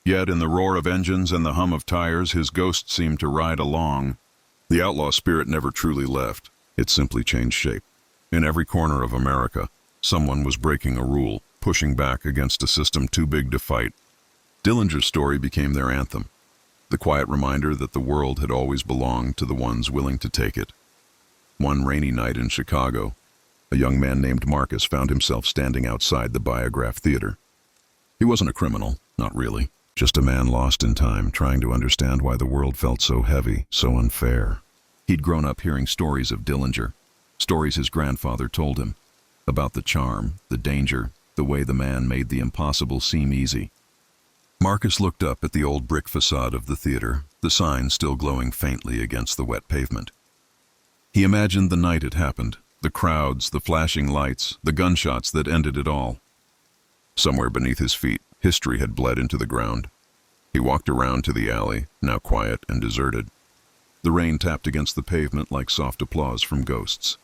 Speaker 1: Yet in the roar of engines and the hum of tires, his ghost seemed to ride along. The outlaw spirit never truly left, it simply changed shape. In every corner of America, someone was breaking a rule, pushing back against a system too big to fight. Dillinger's story became their anthem, the quiet reminder that the world had always belonged to the ones willing to take it. One rainy night in Chicago, a young man named Marcus found himself standing outside the Biograph Theater. He wasn't a criminal, not really, just a man lost in time, trying to understand why the world felt so heavy, so unfair. He'd grown up hearing stories of Dillinger, stories his grandfather told him, about the charm, the danger, the way the man made the impossible seem easy. Marcus looked up at the old brick facade of the theater, the sign still glowing faintly against the wet pavement. He imagined the night it happened, the crowds, the flashing lights, the gunshots that ended it all. Somewhere beneath his feet, history had bled into the ground. He walked around to the alley, now quiet and deserted. The rain tapped against the pavement like soft applause from ghosts.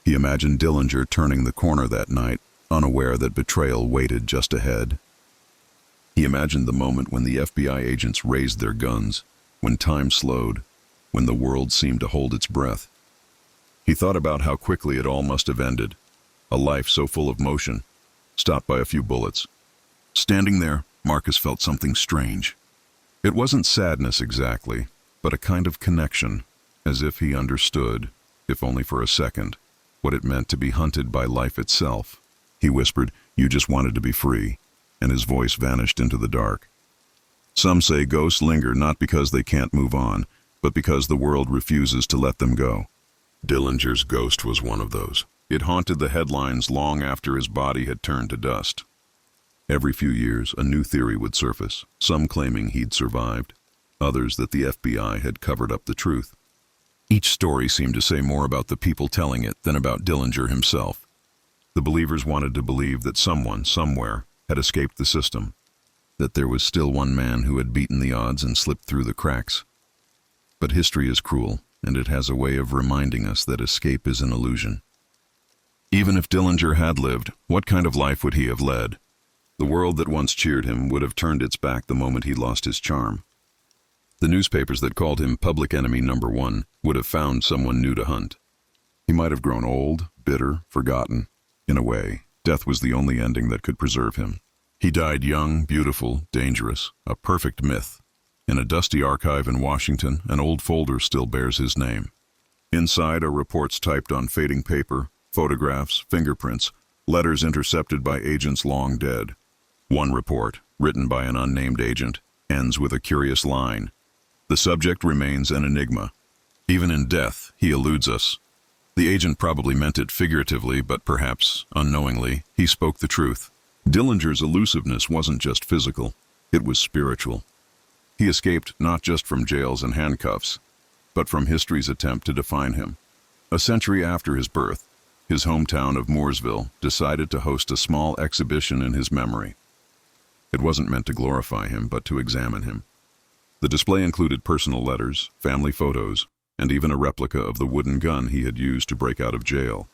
Speaker 1: He imagined Dillinger turning the corner that night, unaware that betrayal waited just ahead. He imagined the moment when the FBI agents raised their guns, when time slowed, when the world seemed to hold its breath. He thought about how quickly it all must have ended, a life so full of motion, stopped by a few bullets. Standing there, Marcus felt something strange. It wasn't sadness exactly, but a kind of connection, as if he understood, if only for a second, what it meant to be hunted by life itself. He whispered, "You just wanted to be free," and his voice vanished into the dark. Some say ghosts linger not because they can't move on, but because the world refuses to let them go. Dillinger's ghost was one of those. It haunted the headlines long after his body had turned to dust. Every few years, a new theory would surface, some claiming he'd survived, others that the FBI had covered up the truth. Each story seemed to say more about the people telling it than about Dillinger himself. The believers wanted to believe that someone, somewhere, had escaped the system, that there was still one man who had beaten the odds and slipped through the cracks. But history is cruel, and it has a way of reminding us that escape is an illusion. Even if Dillinger had lived, what kind of life would he have led? The world that once cheered him would have turned its back the moment he lost his charm. The newspapers that called him public enemy number one would have found someone new to hunt. He might have grown old, bitter, forgotten. In a way, death was the only ending that could preserve him. He died young, beautiful, dangerous, a perfect myth. In a dusty archive in Washington, an old folder still bears his name. Inside are reports typed on fading paper, photographs, fingerprints, letters intercepted by agents long dead. One report, written by an unnamed agent, ends with a curious line. The subject remains an enigma. Even in death, he eludes us. The agent probably meant it figuratively, but perhaps, unknowingly, he spoke the truth. Dillinger's elusiveness wasn't just physical, it was spiritual. He escaped not just from jails and handcuffs, but from history's attempt to define him. A century after his birth, his hometown of Mooresville decided to host a small exhibition in his memory. It wasn't meant to glorify him, but to examine him. The display included personal letters, family photos, and even a replica of the wooden gun he had used to break out of jail.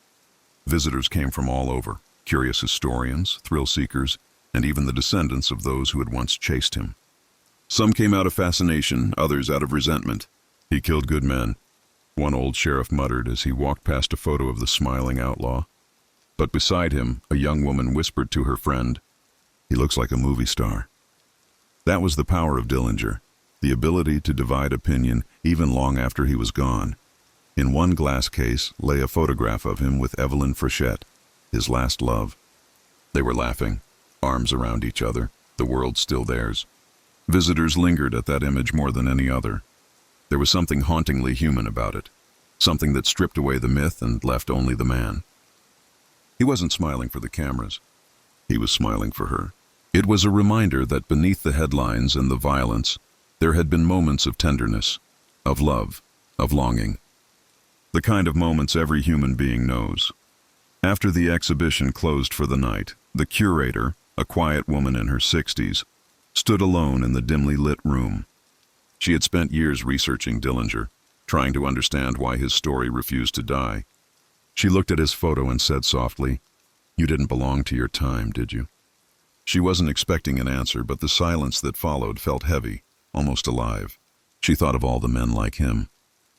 Speaker 1: Visitors came from all over, curious historians, thrill seekers, and even the descendants of those who had once chased him. Some came out of fascination, others out of resentment. He killed good men, one old sheriff muttered as he walked past a photo of the smiling outlaw. But beside him, a young woman whispered to her friend, "He looks like a movie star." That was the power of Dillinger, the ability to divide opinion even long after he was gone. In one glass case lay a photograph of him with Evelyn Frechette, his last love. They were laughing, arms around each other, the world still theirs. Visitors lingered at that image more than any other. There was something hauntingly human about it, something that stripped away the myth and left only the man. He wasn't smiling for the cameras. He was smiling for her. It was a reminder that beneath the headlines and the violence, there had been moments of tenderness, of love, of longing. The kind of moments every human being knows. After the exhibition closed for the night, the curator, a quiet woman in her 60s, stood alone in the dimly lit room. She had spent years researching Dillinger, trying to understand why his story refused to die. She looked at his photo and said softly, "You didn't belong to your time, did you?" She wasn't expecting an answer, but the silence that followed felt heavy, almost alive. She thought of all the men like him,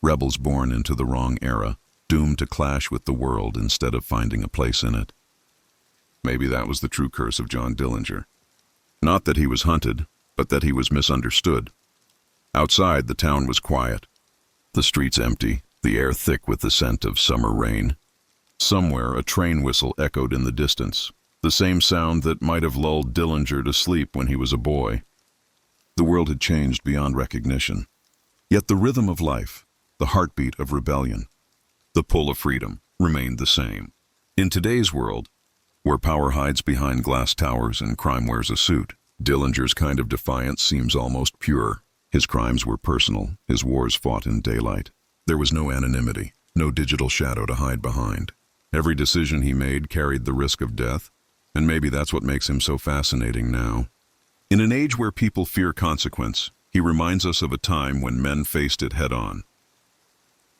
Speaker 1: rebels born into the wrong era, doomed to clash with the world instead of finding a place in it. Maybe that was the true curse of John Dillinger. Not that he was hunted, but that he was misunderstood. Outside, the town was quiet. The streets empty, the air thick with the scent of summer rain. Somewhere, a train whistle echoed in the distance, the same sound that might have lulled Dillinger to sleep when he was a boy. The world had changed beyond recognition. Yet the rhythm of life, the heartbeat of rebellion, the pull of freedom, remained the same. In today's world, where power hides behind glass towers and crime wears a suit, Dillinger's kind of defiance seems almost pure. His crimes were personal, his wars fought in daylight. There was no anonymity, no digital shadow to hide behind. Every decision he made carried the risk of death, and maybe that's what makes him so fascinating now. In an age where people fear consequence, he reminds us of a time when men faced it head-on.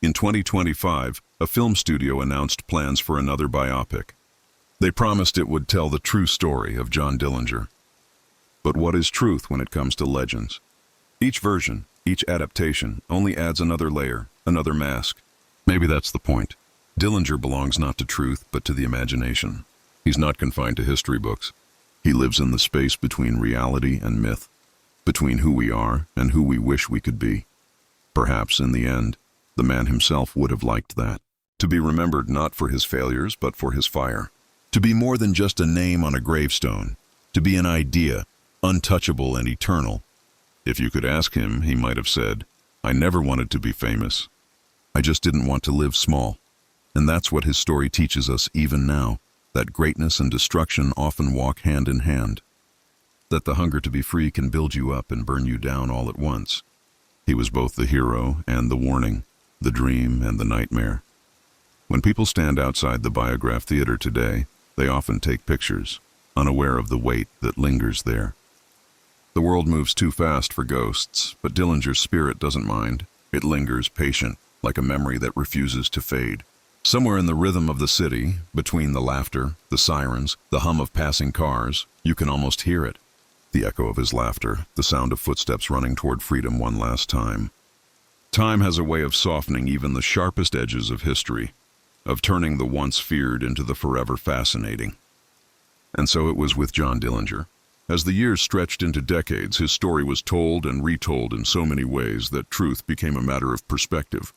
Speaker 1: In 2025, a film studio announced plans for another biopic. They promised it would tell the true story of John Dillinger. But what is truth when it comes to legends? Each version, each adaptation, only adds another layer, another mask. Maybe that's the point. Dillinger belongs not to truth, but to the imagination. He's not confined to history books. He lives in the space between reality and myth, between who we are and who we wish we could be. Perhaps, in the end, the man himself would have liked that. To be remembered not for his failures, but for his fire. To be more than just a name on a gravestone. To be an idea, untouchable and eternal. If you could ask him, he might have said, "I never wanted to be famous. I just didn't want to live small." And that's what his story teaches us even now, that greatness and destruction often walk hand in hand. That the hunger to be free can build you up and burn you down all at once. He was both the hero and the warning, the dream and the nightmare. When people stand outside the Biograph Theater today, they often take pictures, unaware of the weight that lingers there. The world moves too fast for ghosts, but Dillinger's spirit doesn't mind. It lingers patient, like a memory that refuses to fade. Somewhere in the rhythm of the city, between the laughter, the sirens, the hum of passing cars, you can almost hear it. The echo of his laughter, the sound of footsteps running toward freedom one last time. Time has a way of softening even the sharpest edges of history, of turning the once feared into the forever fascinating. And so it was with John Dillinger. As the years stretched into decades, his story was told and retold in so many ways that truth became a matter of perspective.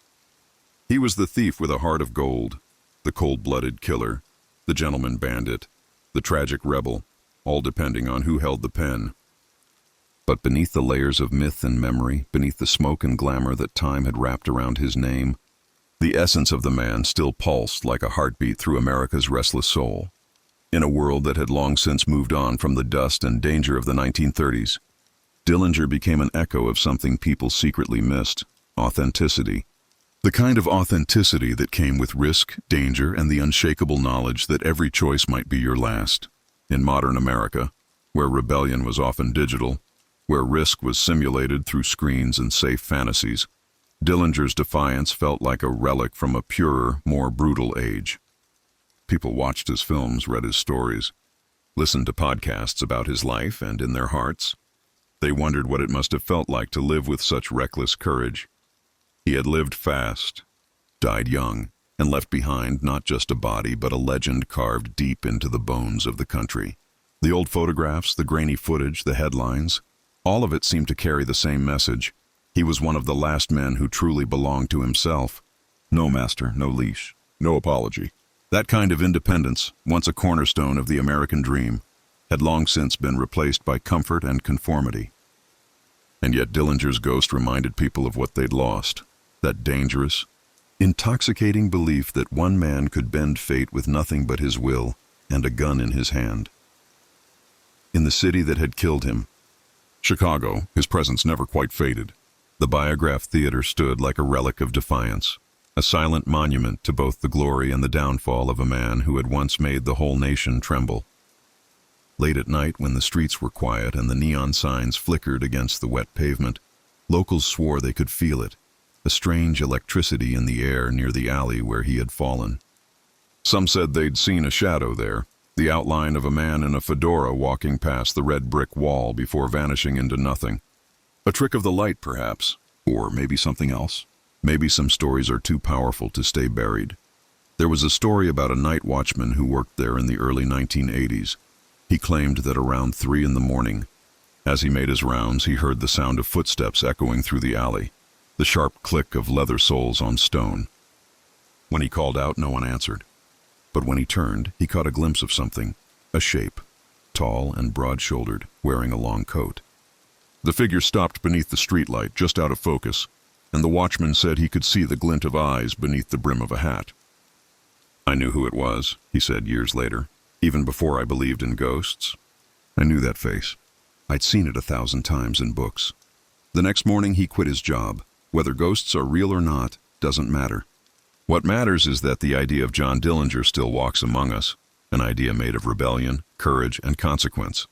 Speaker 1: He was the thief with a heart of gold, the cold-blooded killer, the gentleman bandit, the tragic rebel, all depending on who held the pen. But beneath the layers of myth and memory, beneath the smoke and glamour that time had wrapped around his name, the essence of the man still pulsed like a heartbeat through America's restless soul. In a world that had long since moved on from the dust and danger of the 1930s, Dillinger became an echo of something people secretly missed: authenticity. The kind of authenticity that came with risk, danger, and the unshakable knowledge that every choice might be your last. In modern America, where rebellion was often digital, where risk was simulated through screens and safe fantasies, Dillinger's defiance felt like a relic from a purer, more brutal age. People watched his films, read his stories, listened to podcasts about his life, and in their hearts, they wondered what it must have felt like to live with such reckless courage. He had lived fast, died young, and left behind not just a body but a legend carved deep into the bones of the country. The old photographs, the grainy footage, the headlines, all of it seemed to carry the same message. He was one of the last men who truly belonged to himself. No master, no leash, no apology. That kind of independence, once a cornerstone of the American dream, had long since been replaced by comfort and conformity. And yet Dillinger's ghost reminded people of what they'd lost, that dangerous, intoxicating belief that one man could bend fate with nothing but his will and a gun in his hand. In the city that had killed him, Chicago, his presence never quite faded. The Biograph Theater stood like a relic of defiance, a silent monument to both the glory and the downfall of a man who had once made the whole nation tremble. Late at night, when the streets were quiet and the neon signs flickered against the wet pavement, locals swore they could feel it, a strange electricity in the air near the alley where he had fallen. Some said they'd seen a shadow there, the outline of a man in a fedora walking past the red brick wall before vanishing into nothing. A trick of the light, perhaps, or maybe something else. Maybe some stories are too powerful to stay buried. There was a story about a night watchman who worked there in the early 1980s. He claimed that around 3 a.m, as he made his rounds, he heard the sound of footsteps echoing through the alley, the sharp click of leather soles on stone. When he called out, no one answered. But when he turned, he caught a glimpse of something, a shape, tall and broad-shouldered, wearing a long coat. The figure stopped beneath the streetlight, just out of focus, and the watchman said he could see the glint of eyes beneath the brim of a hat. "I knew who it was," he said years later, "even before I believed in ghosts. I knew that face. I'd seen it 1,000 times in books." The next morning he quit his job. Whether ghosts are real or not doesn't matter. What matters is that the idea of John Dillinger still walks among us, an idea made of rebellion, courage, and consequence.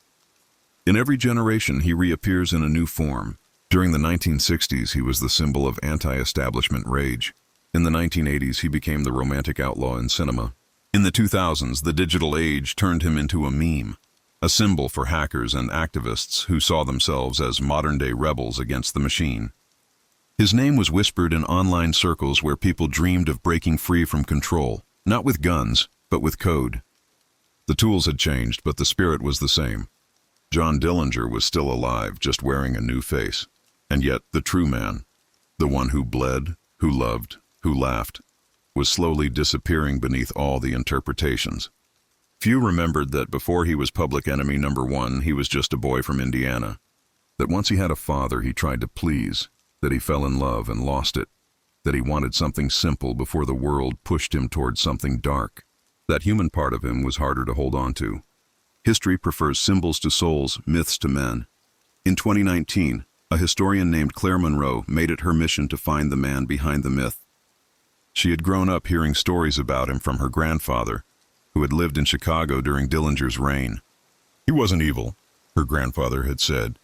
Speaker 1: In every generation he reappears in a new form. During the 1960s, he was the symbol of anti-establishment rage. In the 1980s, he became the romantic outlaw in cinema. In the 2000s, the digital age turned him into a meme, a symbol for hackers and activists who saw themselves as modern-day rebels against the machine. His name was whispered in online circles where people dreamed of breaking free from control, not with guns, but with code. The tools had changed, but the spirit was the same. John Dillinger was still alive, just wearing a new face. And yet, the true man, the one who bled, who loved, who laughed, was slowly disappearing beneath all the interpretations. Few remembered that before he was public enemy #1, he was just a boy from Indiana. That once he had a father he tried to please, that he fell in love and lost it, that he wanted something simple before the world pushed him towards something dark. That human part of him was harder to hold on to. History prefers symbols to souls, myths to men. In 2019, a historian named Claire Monroe made it her mission to find the man behind the myth. She had grown up hearing stories about him from her grandfather, who had lived in Chicago during Dillinger's reign. "He wasn't evil," her grandfather had said.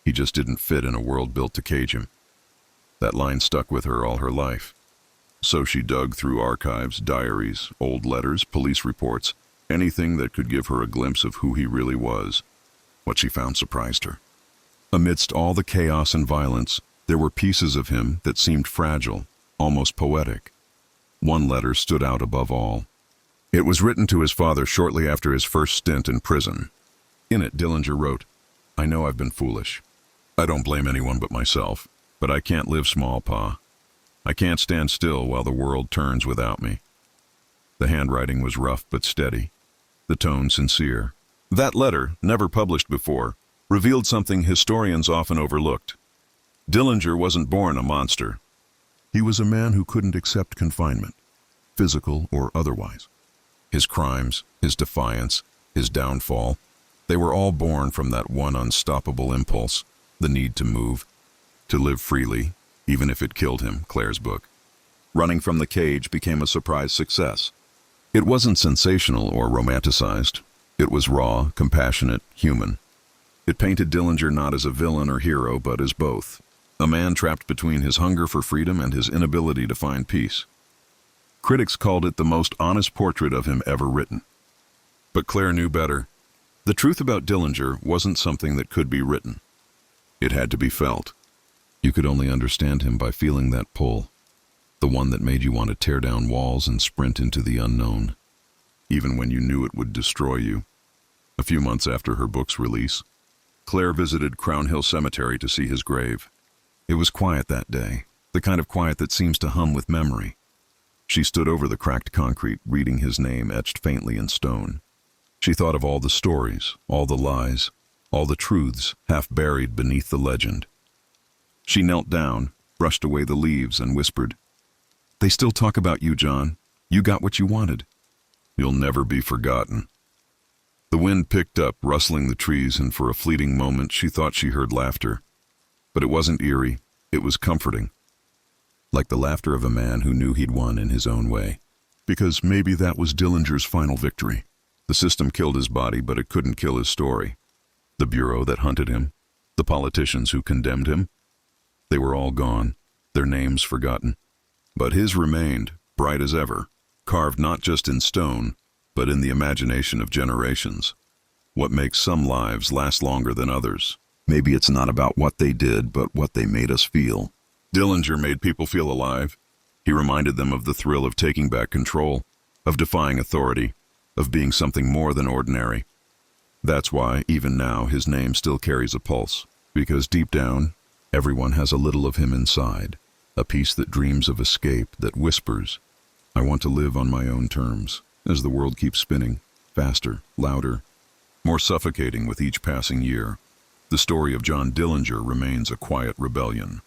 Speaker 1: "He just didn't fit in a world built to cage him." That line stuck with her all her life. So she dug through archives, diaries, old letters, police reports, anything that could give her a glimpse of who he really was. What she found surprised her. Amidst all the chaos and violence, there were pieces of him that seemed fragile, almost poetic. One letter stood out above all. It was written to his father shortly after his first stint in prison. In it, Dillinger wrote, "I know I've been foolish. I don't blame anyone but myself, but I can't live small, Pa. I can't stand still while the world turns without me." The handwriting was rough but steady, the tone sincere. That letter, never published before, revealed something historians often overlooked. Dillinger wasn't born a monster. He was a man who couldn't accept confinement, physical or otherwise. His crimes, his defiance, his downfall, they were all born from that one unstoppable impulse, the need to move, to live freely, even if it killed him, Claire's book. Running from the cage became a surprise success. It wasn't sensational or romanticized. It was raw, compassionate, human. It painted Dillinger not as a villain or hero, but as both. A man trapped between his hunger for freedom and his inability to find peace. Critics called it the most honest portrait of him ever written. But Claire knew better. The truth about Dillinger wasn't something that could be written. It had to be felt. You could only understand him by feeling that pull, the one that made you want to tear down walls and sprint into the unknown, even when you knew it would destroy you. A few months after her book's release, Claire visited Crown Hill Cemetery to see his grave. It was quiet that day, the kind of quiet that seems to hum with memory. She stood over the cracked concrete, reading his name etched faintly in stone. She thought of all the stories, all the lies, all the truths half buried beneath the legend. She knelt down, brushed away the leaves, and whispered, "They still talk about you, John. You got what you wanted. You'll never be forgotten." The wind picked up, rustling the trees, and for a fleeting moment she thought she heard laughter. But it wasn't eerie, it was comforting. Like the laughter of a man who knew he'd won in his own way. Because maybe that was Dillinger's final victory. The system killed his body, but it couldn't kill his story. The bureau that hunted him, the politicians who condemned him, they were all gone, their names forgotten. But his remained, bright as ever, carved not just in stone, but in the imagination of generations. What makes some lives last longer than others? Maybe it's not about what they did, but what they made us feel. Dillinger made people feel alive. He reminded them of the thrill of taking back control, of defying authority, of being something more than ordinary. That's why, even now, his name still carries a pulse, because deep down, everyone has a little of him inside, a piece that dreams of escape, that whispers, "I want to live on my own terms," as the world keeps spinning, faster, louder, more suffocating with each passing year. The story of John Dillinger remains a quiet rebellion.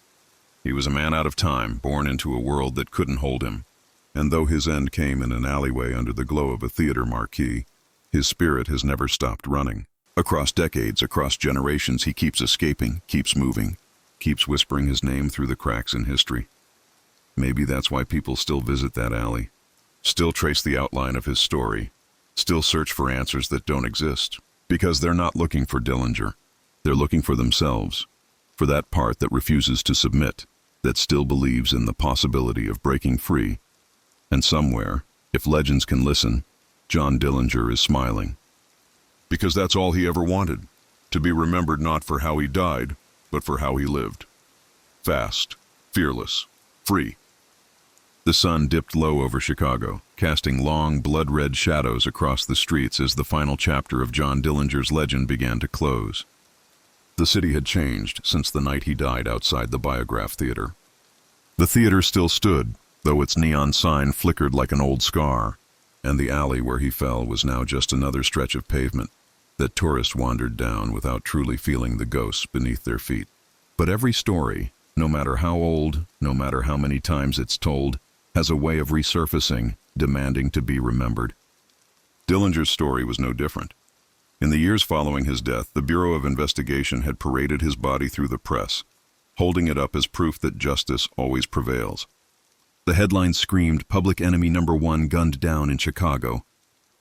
Speaker 1: He was a man out of time, born into a world that couldn't hold him, and though his end came in an alleyway under the glow of a theater marquee, his spirit has never stopped running. Across decades, across generations, he keeps escaping, keeps moving, keeps whispering his name through the cracks in history. Maybe that's why people still visit that alley, still trace the outline of his story, still search for answers that don't exist, because they're not looking for Dillinger. They're looking for themselves, for that part that refuses to submit, that still believes in the possibility of breaking free. And somewhere, if legends can listen, John Dillinger is smiling. Because that's all he ever wanted, to be remembered not for how he died, but for how he lived. Fast, fearless, free. The sun dipped low over Chicago, casting long, blood-red shadows across the streets as the final chapter of John Dillinger's legend began to close. The city had changed since the night he died outside the Biograph Theater. The theater still stood, though its neon sign flickered like an old scar, and the alley where he fell was now just another stretch of pavement that tourists wandered down without truly feeling the ghosts beneath their feet. But every story, no matter how old, no matter how many times it's told, has a way of resurfacing, demanding to be remembered. Dillinger's story was no different. In the years following his death, the Bureau of Investigation had paraded his body through the press, holding it up as proof that justice always prevails. The headline screamed, "Public enemy number one gunned down in Chicago."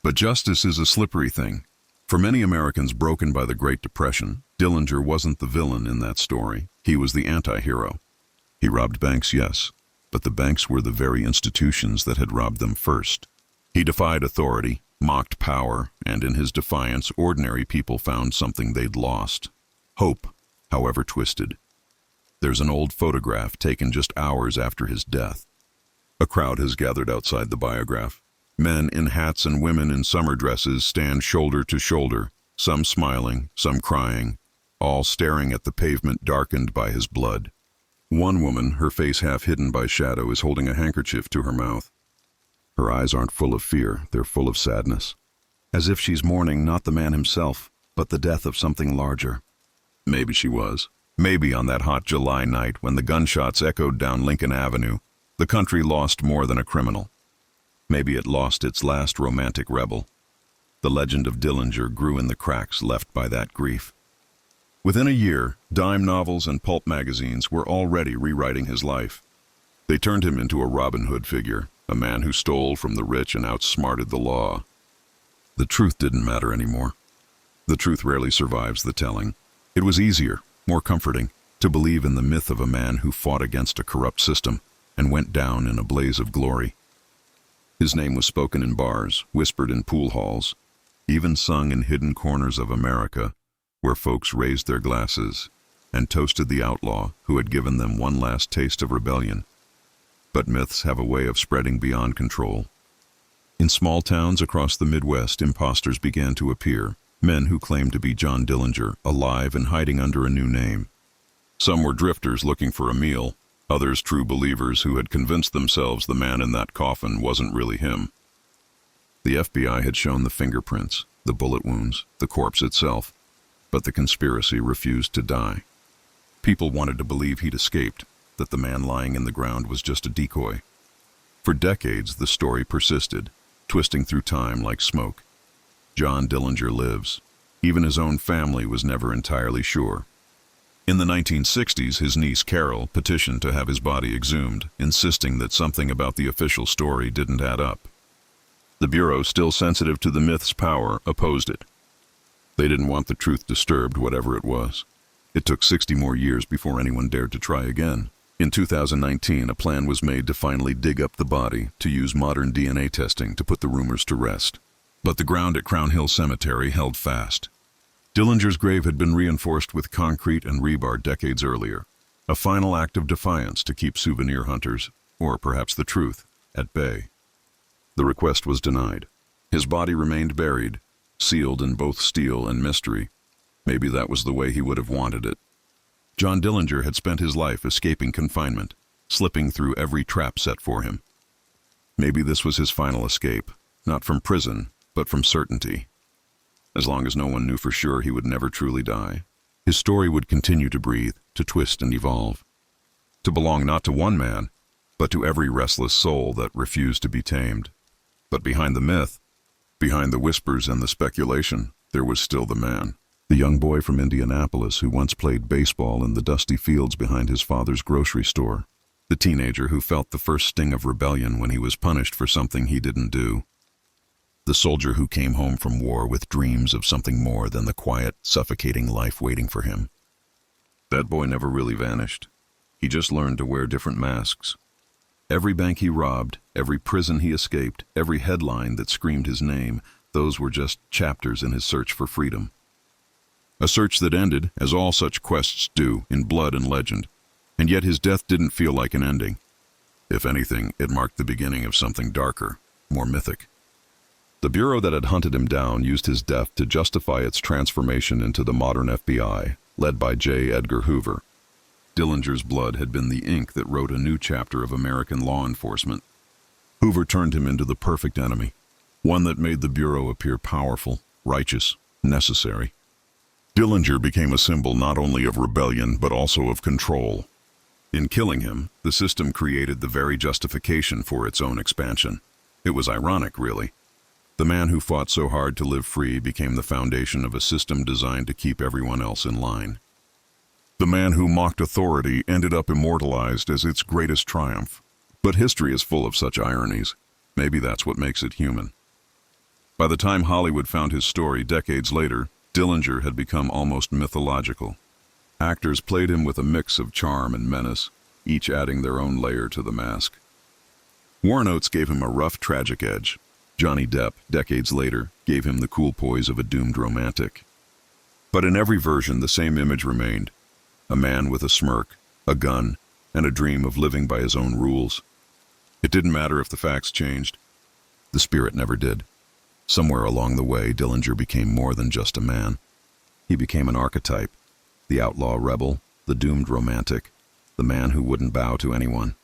Speaker 1: But justice is a slippery thing. For many Americans broken by the Great Depression, Dillinger wasn't the villain in that story. He was the anti-hero. He robbed banks, yes, but the banks were the very institutions that had robbed them first. He defied authority. mocked power, and in his defiance, ordinary people found something they'd lost. Hope, however twisted. There's an old photograph taken just hours after his death. A crowd has gathered outside the Biograph. Men in hats and women in summer dresses stand shoulder to shoulder, some smiling, some crying, all staring at the pavement darkened by his blood. One woman, her face half hidden by shadow, is holding a handkerchief to her mouth. Her eyes aren't full of fear, they're full of sadness. As if she's mourning not the man himself, but the death of something larger. Maybe she was. Maybe on that hot July night when the gunshots echoed down Lincoln Avenue, the country lost more than a criminal. Maybe it lost its last romantic rebel. The legend of Dillinger grew in the cracks left by that grief. Within a year, dime novels and pulp magazines were already rewriting his life. They turned him into a Robin Hood figure, a man who stole from the rich and outsmarted the law. The truth didn't matter anymore. The truth rarely survives the telling. It was easier, more comforting, to believe in the myth of a man who fought against a corrupt system and went down in a blaze of glory. His name was spoken in bars, whispered in pool halls, even sung in hidden corners of America, where folks raised their glasses and toasted the outlaw who had given them one last taste of rebellion. But myths have a way of spreading beyond control. In small towns across the Midwest, imposters began to appear, men who claimed to be John Dillinger, alive and hiding under a new name. Some were drifters looking for a meal, others true believers who had convinced themselves the man in that coffin wasn't really him. The FBI had shown the fingerprints, the bullet wounds, the corpse itself, but the conspiracy refused to die. People wanted to believe he'd escaped, that the man lying in the ground was just a decoy. For decades, the story persisted, twisting through time like smoke. John Dillinger lives. Even his own family was never entirely sure. In the 1960s, his niece Carol petitioned to have his body exhumed, insisting that something about the official story didn't add up. The Bureau, still sensitive to the myth's power, opposed it. They didn't want the truth disturbed, whatever it was. It took 60 more years before anyone dared to try again. In 2019, a plan was made to finally dig up the body, to use modern DNA testing to put the rumors to rest. But the ground at Crown Hill Cemetery held fast. Dillinger's grave had been reinforced with concrete and rebar decades earlier, a final act of defiance to keep souvenir hunters, or perhaps the truth, at bay. The request was denied. His body remained buried, sealed in both steel and mystery. Maybe that was the way he would have wanted it. John Dillinger had spent his life escaping confinement, slipping through every trap set for him. Maybe this was his final escape, not from prison, but from certainty. As long as no one knew for sure he would never truly die, his story would continue to breathe, to twist and evolve, to belong not to one man, but to every restless soul that refused to be tamed. But behind the myth, behind the whispers and the speculation, there was still the man. The young boy from Indianapolis who once played baseball in the dusty fields behind his father's grocery store. The teenager who felt the first sting of rebellion when he was punished for something he didn't do. The soldier who came home from war with dreams of something more than the quiet, suffocating life waiting for him. That boy never really vanished. He just learned to wear different masks. Every bank he robbed, every prison he escaped, every headline that screamed his name, those were just chapters in his search for freedom. A search that ended, as all such quests do, in blood and legend, and yet his death didn't feel like an ending. If anything, it marked the beginning of something darker, more mythic. The bureau that had hunted him down used his death to justify its transformation into the modern FBI, led by J. Edgar Hoover. Dillinger's blood had been the ink that wrote a new chapter of American law enforcement. Hoover turned him into the perfect enemy, one that made the bureau appear powerful, righteous, necessary. Dillinger became a symbol not only of rebellion but also of control. In killing him, the system created the very justification for its own expansion. It was ironic, really. The man who fought so hard to live free became the foundation of a system designed to keep everyone else in line. The man who mocked authority ended up immortalized as its greatest triumph. But history is full of such ironies. Maybe that's what makes it human. By the time Hollywood found his story decades later, Dillinger had become almost mythological. Actors played him with a mix of charm and menace, each adding their own layer to the mask. Warren Oates gave him a rough, tragic edge. Johnny Depp, decades later, gave him the cool poise of a doomed romantic. But in every version, the same image remained: a man with a smirk, a gun, and a dream of living by his own rules. It didn't matter if the facts changed. The spirit never did. Somewhere along the way, Dillinger became more than just a man. He became an archetype: the outlaw rebel, the doomed romantic, the man who wouldn't bow to anyone.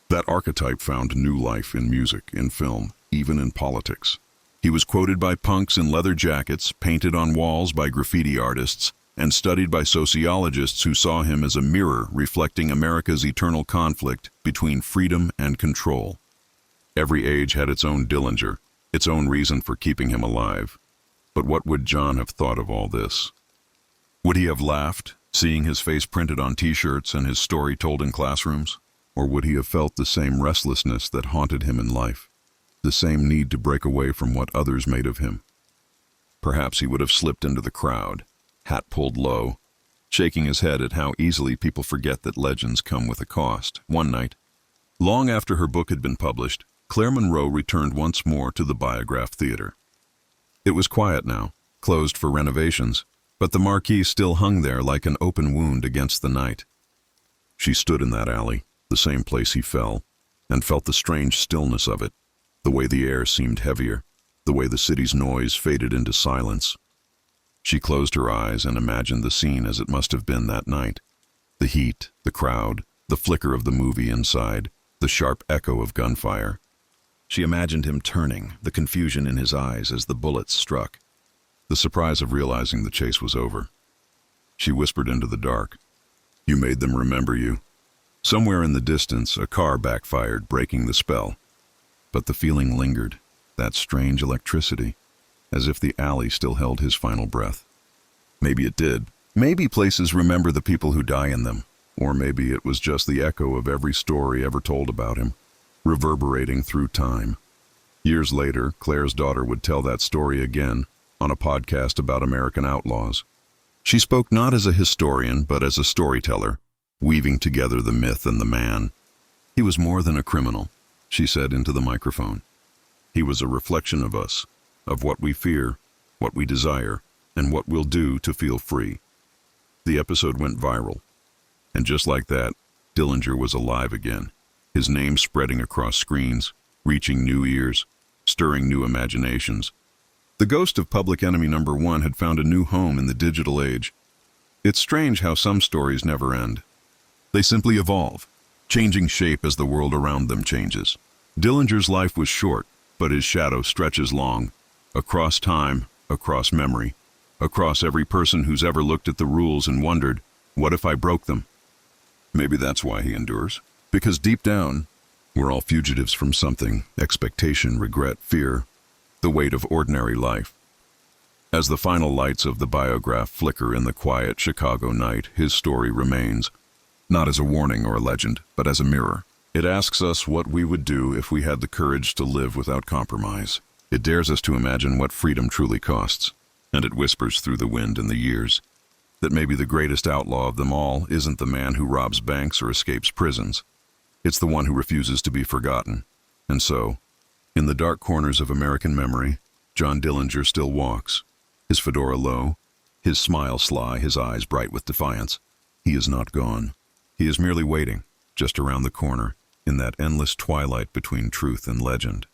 Speaker 1: That archetype found new life in music, in film, even in politics. He was quoted by punks in leather jackets, painted on walls by graffiti artists, and studied by sociologists who saw him as a mirror reflecting America's eternal conflict between freedom and control. Every age had its own Dillinger, its own reason for keeping him alive. But what would John have thought of all this? Would he have laughed, seeing his face printed on t-shirts and his story told in classrooms? Or would he have felt the same restlessness that haunted him in life, the same need to break away from what others made of him? Perhaps he would have slipped into the crowd, hat pulled low, shaking his head at how easily people forget that legends come with a cost. One night, long after her book had been published, Claire Monroe returned once more to the Biograph Theater. It was quiet now, closed for renovations, but the marquee still hung there like an open wound against the night. She stood in that alley, the same place he fell, and felt the strange stillness of it, the way the air seemed heavier, the way the city's noise faded into silence. She closed her eyes and imagined the scene as it must have been that night. The heat, the crowd, the flicker of the movie inside, the sharp echo of gunfire. She imagined him turning, the confusion in his eyes as the bullets struck, the surprise of realizing the chase was over. She whispered into the dark, "You made them remember you." Somewhere in the distance, a car backfired, breaking the spell. But the feeling lingered, that strange electricity, as if the alley still held his final breath. Maybe it did. Maybe places remember the people who die in them. Or maybe it was just the echo of every story ever told about him, reverberating through time. Years later, Claire's daughter would tell that story again on a podcast about American outlaws. She spoke not as a historian, but as a storyteller, weaving together the myth and the man. "He was more than a criminal," she said into the microphone. "He was a reflection of us, of what we fear, what we desire, and what we'll do to feel free." The episode went viral. And just like that, Dillinger was alive again, his name spreading across screens, reaching new ears, stirring new imaginations. The ghost of Public Enemy #1 had found a new home in the digital age. It's strange how some stories never end. They simply evolve, changing shape as the world around them changes. Dillinger's life was short, but his shadow stretches long, across time, across memory, across every person who's ever looked at the rules and wondered, what if I broke them? Maybe that's why he endures. Because deep down, we're all fugitives from something: expectation, regret, fear, the weight of ordinary life. As the final lights of the Biograph flicker in the quiet Chicago night, his story remains, not as a warning or a legend, but as a mirror. It asks us what we would do if we had the courage to live without compromise. It dares us to imagine what freedom truly costs. And it whispers through the wind and the years that maybe the greatest outlaw of them all isn't the man who robs banks or escapes prisons. It's the one who refuses to be forgotten. And so, in the dark corners of American memory, John Dillinger still walks, his fedora low, his smile sly, his eyes bright with defiance. He is not gone. He is merely waiting, just around the corner, in that endless twilight between truth and legend.